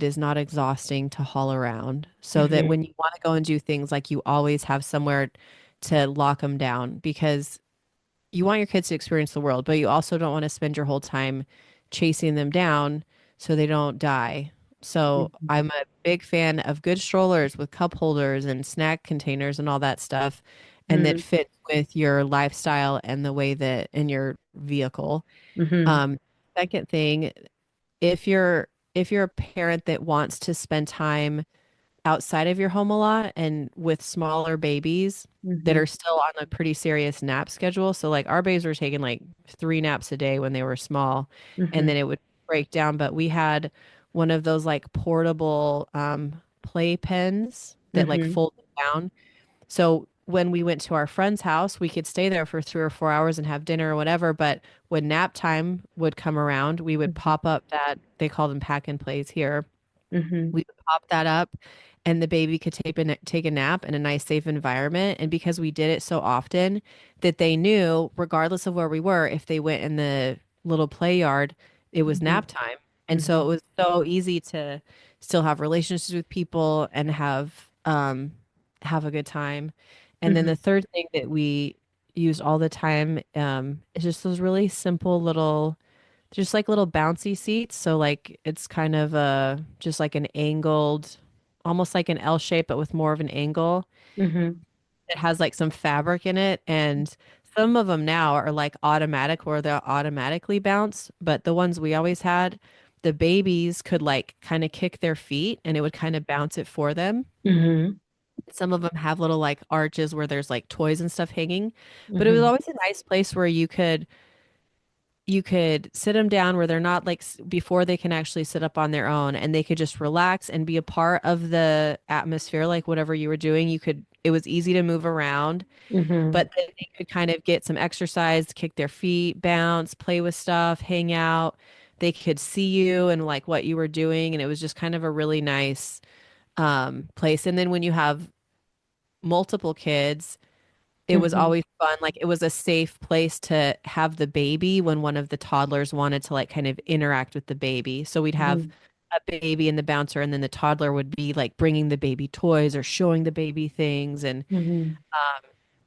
is not exhausting to haul around, so that Mhm. when you want to go and do things like you always have somewhere to lock them down because you want your kids to experience the world, but you also don't want to spend your whole time chasing them down so they don't die. So Mhm. I'm a big fan of good strollers with cup holders and snack containers and all that stuff, and that Mhm. fit with your lifestyle and the way that in your vehicle. Mhm. Um, Second thing, if you're a parent that wants to spend time outside of your home a lot and with smaller babies that Mhm. are still on a pretty serious nap schedule. So like our babies were taking like 3 naps a day when they were small and Mhm. then it would break down. But we had one of those like portable play pens that like Mhm. fold down. So when we went to our friend's house, we could stay there for 3 or 4 hours and have dinner or whatever. But when nap time would come around, we would Mhm. pop up that they call them pack and plays here. Mhm. We would pop that up and the baby could take a nap in a nice, safe environment. And because we did it so often that they knew, regardless of where we were, if they went in the little play yard, it was Mhm. nap time. And so it Mhm. was so easy to still have relationships with people and have a good time. And then Mhm. the third thing that we used all the time is just those really simple little just like little bouncy seats. So like it's kind of just like an angled, almost like an L shape, but with more of an angle. Mhm. It has like some fabric in it, and some of them now are like automatic where they'll automatically bounce. But the ones we always had, the babies could like kind of kick their feet and it would kind of bounce it for them. Mhm. Some of them have little like arches where there's like toys and stuff hanging, but it was Mhm. always a nice place where you could sit them down where they're not like before they can actually sit up on their own and they could just relax and be a part of the atmosphere like whatever you were doing it was easy to move around Mhm. but then they could kind of get some exercise, kick their feet, bounce, play with stuff, hang out. They could see you and like what you were doing and it was just kind of a really nice place. And then when you have multiple kids, it was Mhm. always fun. Like it was a safe place to have the baby when one of the toddlers wanted to like kind of interact with the baby. So we'd have Mhm. a baby and the bouncer, and then the toddler would be like bringing the baby toys or showing the baby things. And Mhm.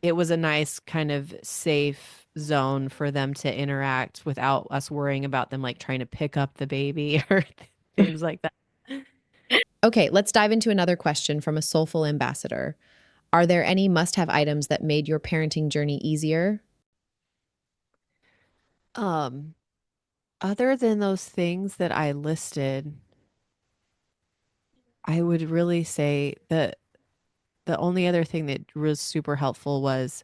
it was a nice kind of safe zone for them to interact without us worrying about them like trying to pick up the baby or things like that. Okay, let's dive into another question from a soulful ambassador. Are there any must have items that made your parenting journey easier? Um, Other than those things that I listed, I would really say that the only other thing that was super helpful was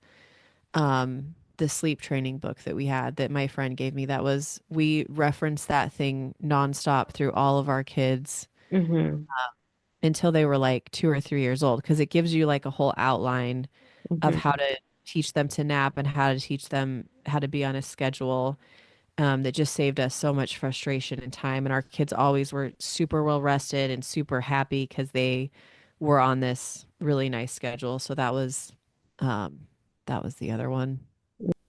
the sleep training book that we had that my friend gave me. That was we referenced that thing nonstop through all of our kids Mhm. until they were like 2 or 3 years old because it gives you like a whole outline of how Mhm. to teach them to nap and how to teach them how to be on a schedule. That just saved us so much frustration and time. And our kids always were super well rested and super happy because they were on this really nice schedule. So um, that was the other one.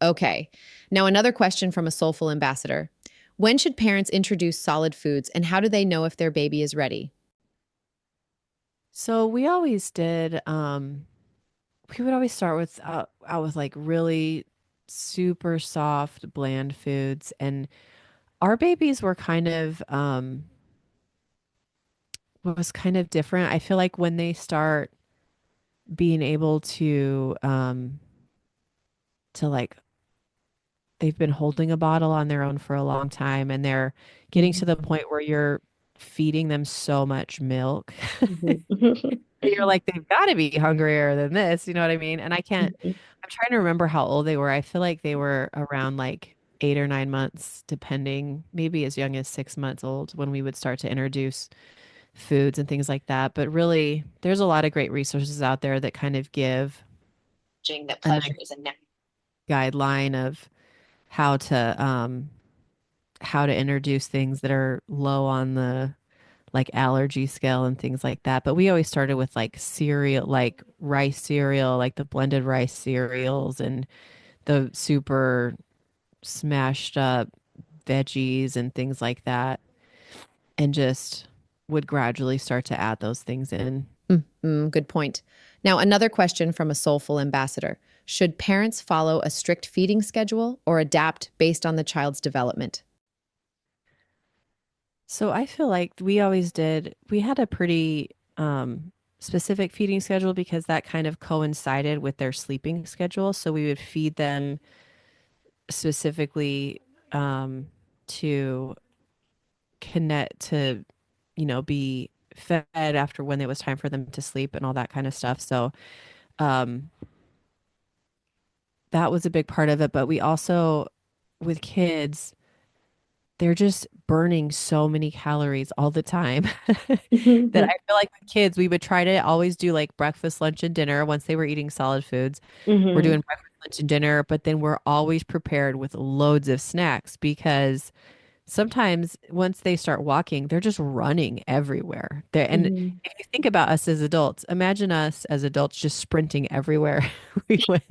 Okay. Now, another question from a soulful ambassador. When should parents introduce solid foods and how do they know if their baby is ready? So we always did. We would always start with out with like really super soft, bland foods, and our babies were kind of was kind of different. I feel like when they start being able to like they've been holding a bottle on their own for a long time and they're getting to Mhm. the point where you're feeding them so much milk. Mhm. You're like they've got to be hungrier than this, you know what I mean? And I can't Mhm. I'm trying to remember how old they were. I feel like they were around like 8 or 9 months, depending, maybe as young as 6 months old when we would start to introduce foods and things like that. But really, there's a lot of great resources out there that kind of give That a pleasure nice is a net. guideline of how to introduce things that are low on the like allergy scale and things like that. But we always started with like cereal, like rice cereal, like the blended rice cereals and the super smashed up veggies and things like that, and just would gradually start to add those things in. Good point. Now, another question from a soulful ambassador. Should parents follow a strict feeding schedule or adapt based on the child's development? So I feel like we had a pretty specific feeding schedule because that kind of coincided with their sleeping schedule. So we would feed them specifically to connect to, be fed after when it was time for them to sleep and all that kind of stuff. So um, that was a big part of it. But we also, with kids, they're just burning so many calories all the time that Mhm. I feel like with kids, we would try to always do like breakfast, lunch, and dinner once they were eating solid foods. We're Mhm. doing breakfast, lunch, and dinner, but then we're always prepared with loads of snacks because sometimes once they start walking, they're just running everywhere. And Mhm. if you think about us as adults, imagine us as adults just sprinting everywhere we went.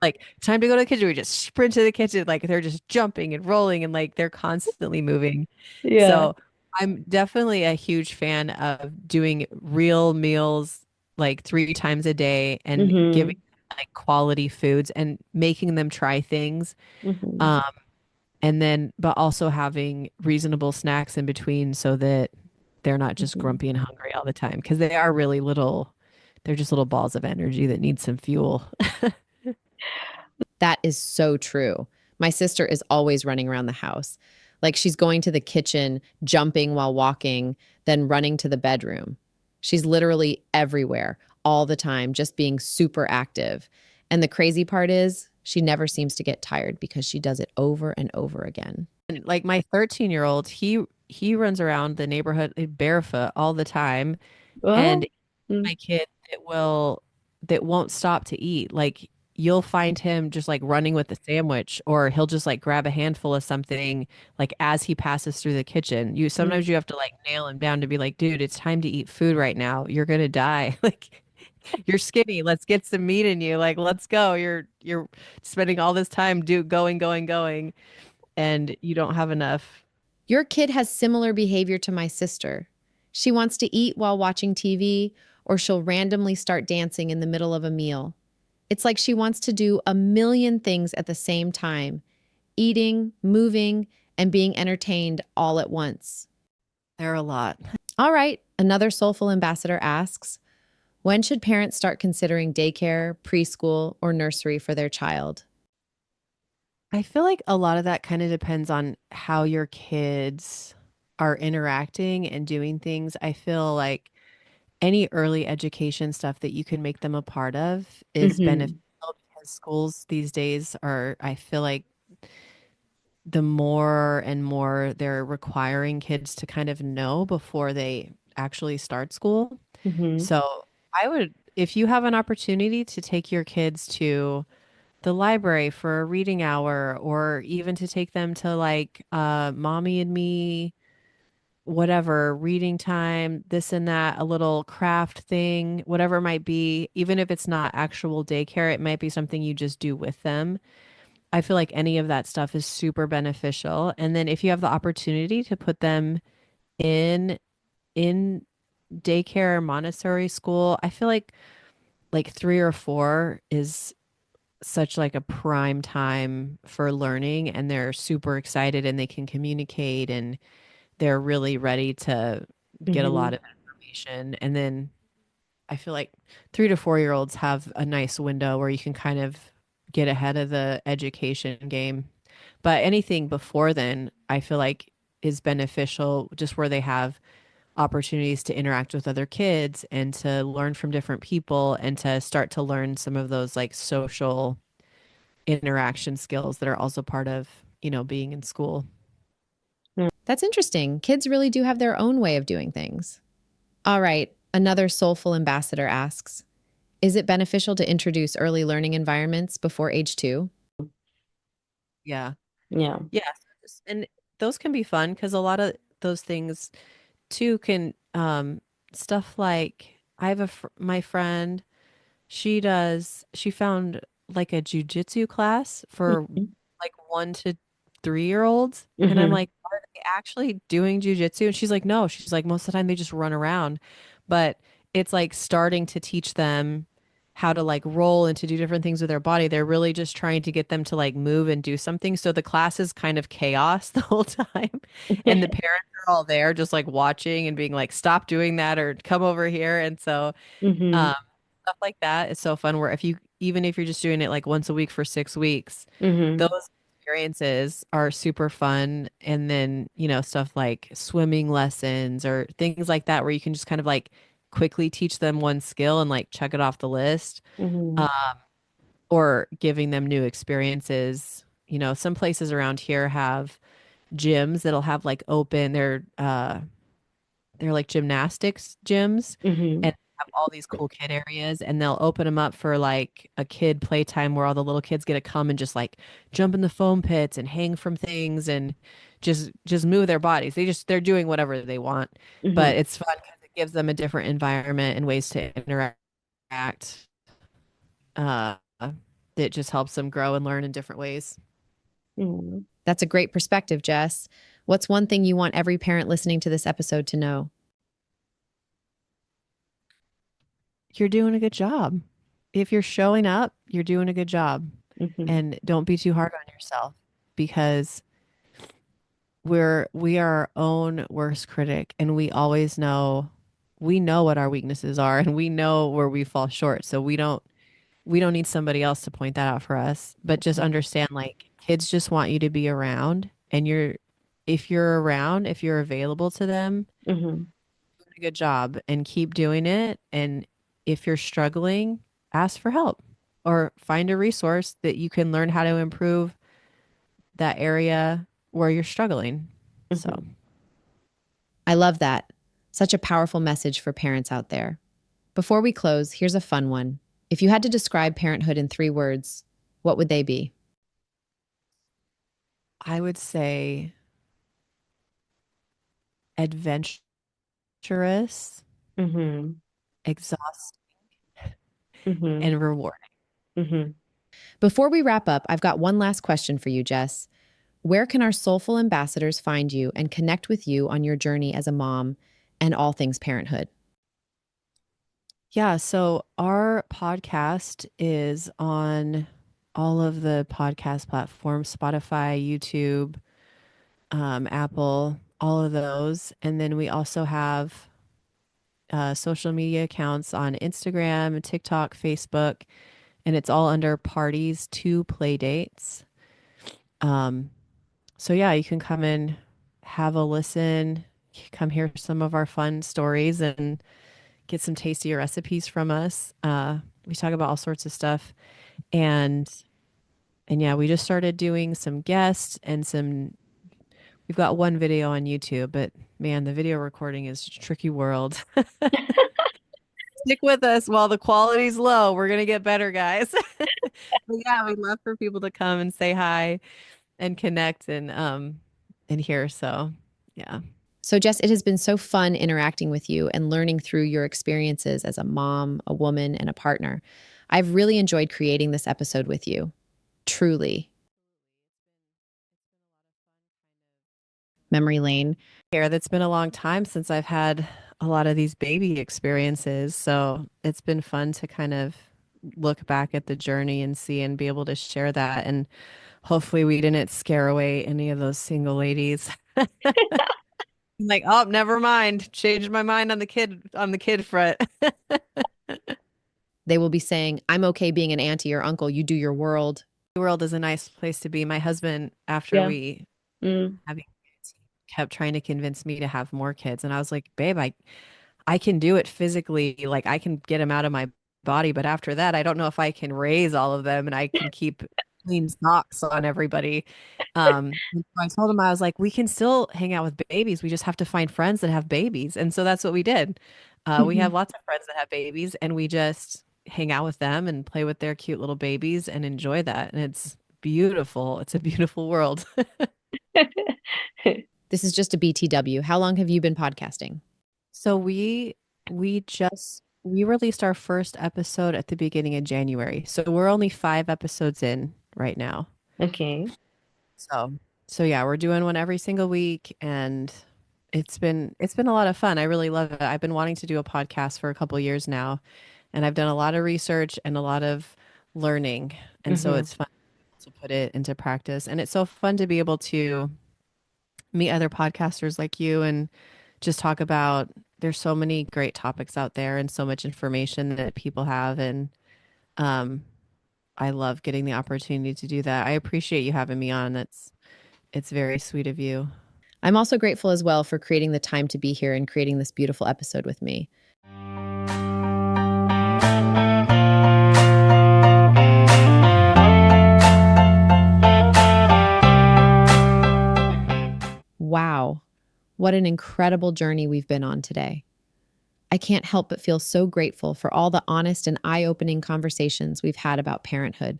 Like, time to go to the kitchen, we just sprint to the kitchen. Like, they're just jumping and rolling and like they're constantly moving. Yeah. So, I'm definitely a huge fan of doing real meals like 3 times a day and giving Mhm. like quality foods and making them try things. Mhm. Um, and then but also having reasonable snacks in between so that they're not just Mhm. grumpy and hungry all the time because they are really little, they're just little balls of energy that need some fuel. That is so true. My sister is always running around the house. Like she's going to the kitchen, jumping while walking, then running to the bedroom. She's literally everywhere all the time, just being super active. And the crazy part is, she never seems to get tired because she does it over and over again. And like my 13-year-old, he runs around the neighborhood barefoot all the time. And Well, mm, my kid that won't stop to eat. Like you'll find him just like running with the sandwich, or he'll just like grab a handful of something like as he passes through the kitchen. You mm. sometimes you have to like nail him down to be like, dude, it's time to eat food right now. You're gonna die. Like you're skinny. Let's get some meat in you. Like let's go. You're spending all this time going, and you don't have enough. Your kid has similar behavior to my sister. She wants to eat while watching TV, or she'll randomly start dancing in the middle of a meal. It's like she wants to do a million things at the same time, eating, moving, and being entertained all at once. There are a lot. All right, another soulful ambassador asks, when should parents start considering daycare, preschool, or nursery for their child? I feel like a lot of that kind of depends on how your kids are interacting and doing things. I feel like any early education stuff that you can make them a part of is beneficial Mhm. because schools these days are, I feel like, the more and more they're requiring kids to kind of know before they actually start school. Mhm. So I would, if you have an opportunity to take your kids to the library for a reading hour or even to take them to like mommy and me whatever reading time, this and that, a little craft thing, whatever it might be, even if it's not actual daycare, it might be something you just do with them. I feel like any of that stuff is super beneficial. And then if you have the opportunity to put them in in daycare or Montessori school, I feel like 3 or 4 is such like a prime time for learning, and they're super excited and they can communicate and they're really ready to get a lot Mhm. of information. And then I feel like 3 to 4 year olds have a nice window where you can kind of get ahead of the education game. But anything before then, I feel like is beneficial just where they have opportunities to interact with other kids and to learn from different people and to start to learn some of those like social interaction skills that are also part of, being in school. That's interesting. Kids really do have their own way of doing things. All right, another soulful ambassador asks, is it beneficial to introduce early learning environments before age 2? Yeah. Yeah. Yeah. And those can be fun because a lot of those things too can stuff like I have my friend, she found like a jujitsu class for Mhm. like 1 to 3 year olds. And I'm Mhm. like, are they actually doing jujitsu? And she's like, no. She's like, most of the time they just run around. But it's like starting to teach them how to like roll and to do different things with their body. They're really just trying to get them to like move and do something. So the class is kind of chaos the whole time. And the parents are all there just like watching and being like, stop doing that or come over here. And so um, Mhm. stuff like that is so fun where if you even if you're just doing it like once a week for 6 weeks, those Mhm. experiences are super fun. And then, stuff like swimming lessons or things like that where you can just kind of like quickly teach them one skill and like check it off the list. Mhm. Um, or giving them new experiences. Some places around here have gyms that'll have like open, they're like gymnastics gyms, Mm-hmm. and have all these cool kid areas, and they'll open them up for like a kid playtime where all the little kids get to come and just like jump in the foam pits and hang from things and just move their bodies. They're doing whatever they want, but Mm-hmm. it's fun because it gives them a different environment and ways to interact. Uh, that just helps them grow and learn in different ways. Mm-hmm. That's a great perspective, Jess. What's one thing you want every parent listening to this episode to know? You're doing a good job. If you're showing up, you're doing a good job. Mm-hmm. And don't be too hard on yourself because we are our own worst critic, and we know what our weaknesses are, and we know where we fall short. So we don't need somebody else to point that out for us. But just understand, like, kids just want you to be around, and if you're around, if you're available to them, Mm-hmm. do a good job and keep doing it. And if you're struggling, ask for help or find a resource that you can learn how to improve that area where you're struggling. So Mm-hmm. I love that. Such a powerful message for parents out there. Before we close, here's a fun one. If you had to describe parenthood in 3 words, what would they be? I would say adventurous, Mm-hmm. exhausting, Mm-hmm. and rewarding. Mm-hmm. Before we wrap up, I've got one last question for you, Jess. Where can our soulful ambassadors find you and connect with you on your journey as a mom and all things parenthood? Yeah, so our podcast is on all of the podcast platforms, Spotify, YouTube, Apple, all of those. And then we also have social media accounts on Instagram, TikTok, Facebook, and it's all under Parties to Playdates. Um, so yeah, you can come and have a listen, come hear some of our fun stories and get some tastier recipes from us. We talk about all sorts of stuff, and yeah, we just started doing some guests and some. We've got one video on YouTube, but man, the video recording is a tricky world. Stick with us while the quality's low. We're gonna get better, guys. But yeah, we'd love for people to come and say hi and connect and hear. So yeah. So, Jess, it has been so fun interacting with you and learning through your experiences as a mom, a woman, and a partner. I've really enjoyed creating this episode with you. Truly. Memory lane. Here, that's been a long time since I've had a lot of these baby experiences. So it's been fun to kind of look back at the journey and see and be able to share that. And hopefully we didn't scare away any of those single ladies. Like, oh, never mind. Changed my mind on the kid front. They will be saying, I'm okay being an auntie or uncle. You do your world. The world is a nice place to be. My husband, after Yeah. we Mm. having kids, he kept trying to convince me to have more kids. And I was like, babe, I can do it physically. Like I can get them out of my body. But after that, I don't know if I can raise all of them and I can keep clean socks on everybody. And so I told him, I was like, we can still hang out with babies. We just have to find friends that have babies. And so that's what we did. We have lots of friends that have babies and we just hang out with them and play with their cute little babies and enjoy that. And it's beautiful. It's a beautiful world. This is just a BTW. How long have you been podcasting? So we released our first episode at the beginning of January. So we're only 5 episodes in right now. Okay. So yeah, we're doing one every single week and it's been a lot of fun. I really love it. I've been wanting to do a podcast for a couple years now, and I've done a lot of research and a lot of learning. And so Mm-hmm. it's fun to put it into practice. And it's so fun to be able to meet other podcasters like you and just talk about there's so many great topics out there and so much information that people have. And um, I love getting the opportunity to do that. I appreciate you having me on. It's very sweet of you. I'm also grateful as well for creating the time to be here and creating this beautiful episode with me. What an incredible journey we've been on today. I can't help but feel so grateful for all the honest and eye-opening conversations we've had about parenthood.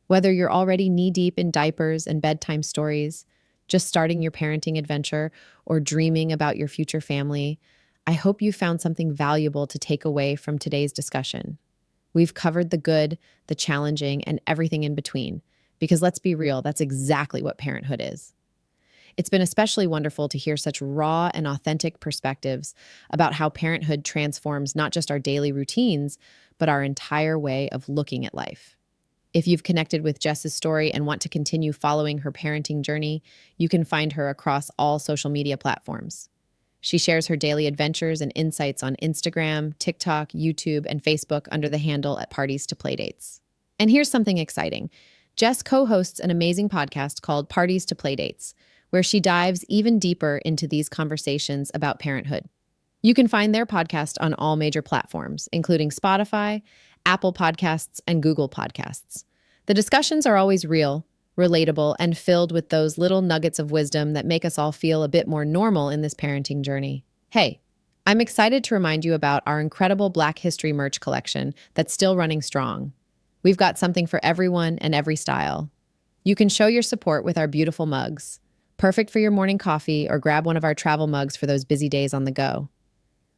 Whether you're already knee-deep in diapers and bedtime stories, just starting your parenting adventure, or dreaming about your future family, I hope you found something valuable to take away from today's discussion. We've covered the good, the challenging, and everything in between, because let's be real, that's exactly what parenthood is. It's been especially wonderful to hear such raw and authentic perspectives about how parenthood transforms not just our daily routines, but our entire way of looking at life. If you've connected with Jess's story and want to continue following her parenting journey, you can find her across all social media platforms. She shares her daily adventures and insights on Instagram, TikTok, YouTube, and Facebook under the handle at Parties to Playdates. And here's something exciting. Jess co-hosts an amazing podcast called Parties to Playdates, where she dives even deeper into these conversations about parenthood. You can find their podcast on all major platforms, including Spotify, Apple Podcasts, and Google Podcasts. The discussions are always real, relatable, and filled with those little nuggets of wisdom that make us all feel a bit more normal in this parenting journey. Hey, I'm excited to remind you about our incredible Black History merch collection that's still running strong. We've got something for everyone and every style. You can show your support with our beautiful mugs, perfect for your morning coffee, or grab one of our travel mugs for those busy days on the go.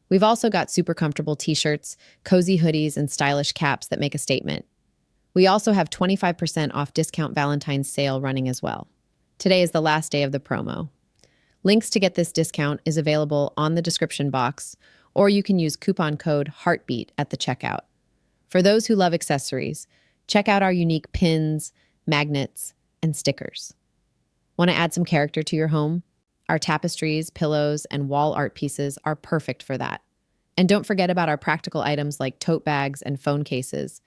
We've also got super comfortable t-shirts, cozy hoodies, and stylish caps that make a statement. We also have 25% off discount Valentine's sale running as well. Today is the last day of the promo. Links to get this discount is available on the description box, or you can use coupon code HEARTBEAT at the checkout. For those who love accessories, check out our unique pins, magnets, and stickers. Want to add some character to your home? Our tapestries, pillows, and wall art pieces are perfect for that. And don't forget about our practical items like tote bags and phone cases.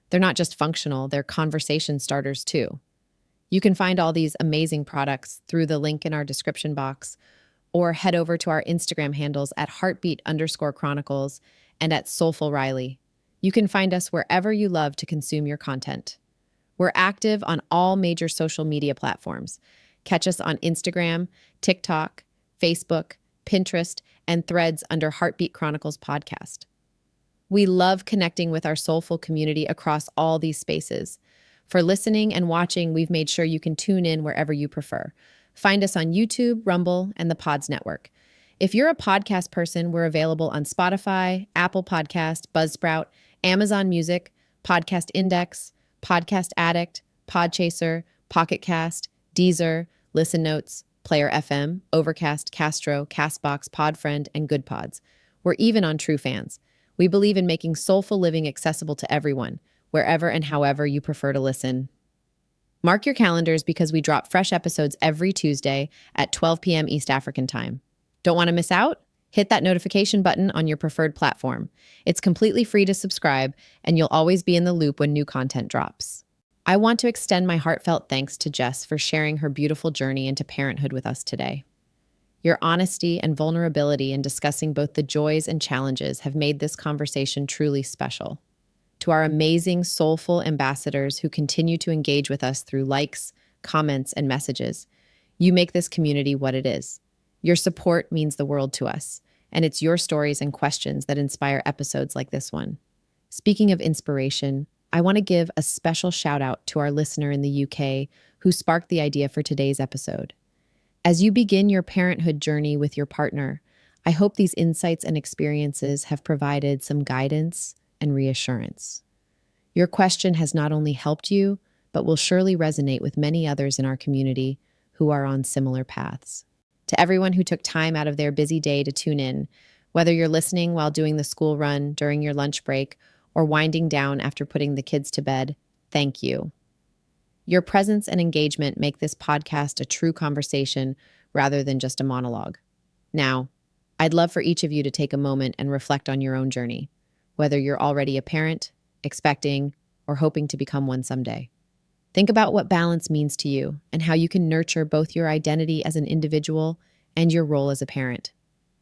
They're not just functional, they're conversation starters too. You can find all these amazing products through the link in our description box, or head over to our Instagram handles at heartbeat_chronicles and at Soulful Riley. You can find us wherever you love to consume your content. We're active on all major social media platforms. Catch us on Instagram, TikTok, Facebook, Pinterest, and Threads under Heartbeat Chronicles Podcast. We love connecting with our soulful community across all these spaces. For listening and watching, we've made sure you can tune in wherever you prefer. Find us on YouTube, Rumble, and the Pods Network. If you're a podcast person, we're available on Spotify, Apple Podcast, Buzzsprout, Amazon Music, Podcast Index, Podcast Addict, Podchaser, Pocket Cast, Deezer, Listen Notes, Player FM, Overcast, Castro, Castbox, Podfriend, and Good Pods. We're even on True Fans. We believe in making soulful living accessible to everyone, wherever and however you prefer to listen. Mark your calendars because we drop fresh episodes every Tuesday at 12 p.m. East African Time. Don't want to miss out? Hit that notification button on your preferred platform. It's completely free to subscribe, and you'll always be in the loop when new content drops. I want to extend my heartfelt thanks to Jess for sharing her beautiful journey into parenthood with us today. Your honesty and vulnerability in discussing both the joys and challenges have made this conversation truly special. To our amazing, soulful ambassadors who continue to engage with us through likes, comments, and messages, you make this community what it is. Your support means the world to us, and it's your stories and questions that inspire episodes like this one. Speaking of inspiration, I want to give a special shout out to our listener in the UK who sparked the idea for today's episode. As you begin your parenthood journey with your partner, I hope these insights and experiences have provided some guidance and reassurance. Your question has not only helped you, but will surely resonate with many others in our community who are on similar paths. To everyone who took time out of their busy day to tune in, whether you're listening while doing the school run, during your lunch break, or winding down after putting the kids to bed, thank you. Your presence and engagement make this podcast a true conversation rather than just a monologue. Now, I'd love for each of you to take a moment and reflect on your own journey, whether you're already a parent, expecting, or hoping to become one someday. Think about what balance means to you and how you can nurture both your identity as an individual and your role as a parent.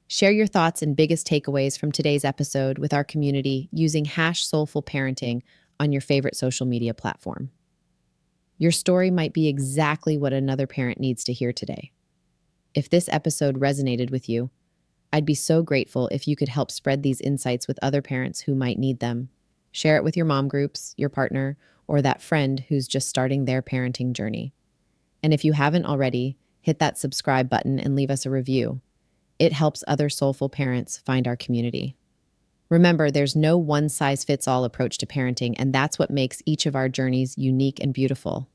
Share your thoughts and biggest takeaways from today's episode with our community using #SoulfulParenting on your favorite social media platform. Your story might be exactly what another parent needs to hear today. If this episode resonated with you, I'd be so grateful if you could help spread these insights with other parents who might need them. Share it with your mom groups, your partner, or that friend who's just starting their parenting journey. And if you haven't already, hit that subscribe button and leave us a review. It helps other soulful parents find our community. Remember, there's no one-size-fits-all approach to parenting, and that's what makes each of our journeys unique and beautiful.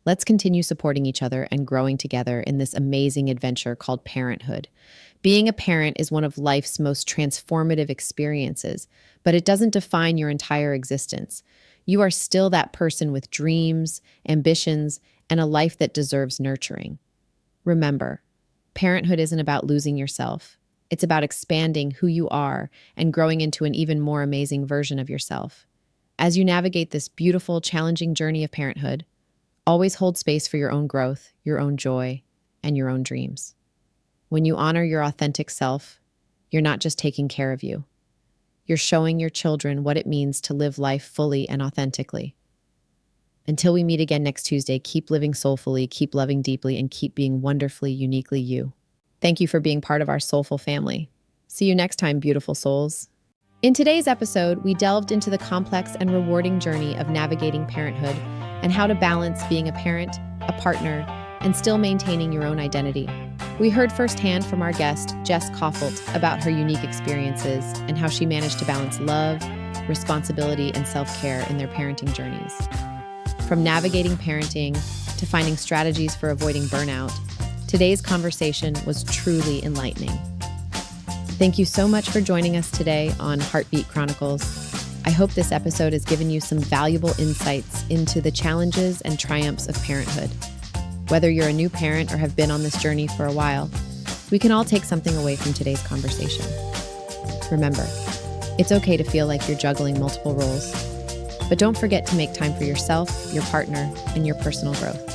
Let's continue supporting each other and growing together in this amazing adventure called parenthood. Being a parent is one of life's most transformative experiences, but it doesn't define your entire existence. You are still that person with dreams, ambitions, and a life that deserves nurturing. Remember, parenthood isn't about losing yourself. It's about expanding who you are and growing into an even more amazing version of yourself. As you navigate this beautiful, challenging journey of parenthood, always hold space for your own growth, your own joy, and your own dreams. When you honor your authentic self, you're not just taking care of you. You're showing your children what it means to live life fully and authentically. Until we meet again next Tuesday, keep living soulfully, keep loving deeply, and keep being wonderfully, uniquely you. Thank you for being part of our soulful family. See you next time, beautiful souls. In today's episode, we delved into the complex and rewarding journey of navigating parenthood and how to balance being a parent, a partner, and still maintaining your own identity. We heard firsthand from our guest, Jess Coffelt, about her unique experiences and how she managed to balance love, responsibility, and self-care in their parenting journeys. From navigating parenting to finding strategies for avoiding burnout, today's conversation was truly enlightening. Thank you so much for joining us today on Heartbeat Chronicles. I hope this episode has given you some valuable insights into the challenges and triumphs of parenthood. Whether you're a new parent or have been on this journey for a while, we can all take something away from today's conversation. Remember, it's okay to feel like you're juggling multiple roles, but don't forget to make time for yourself, your partner, and your personal growth.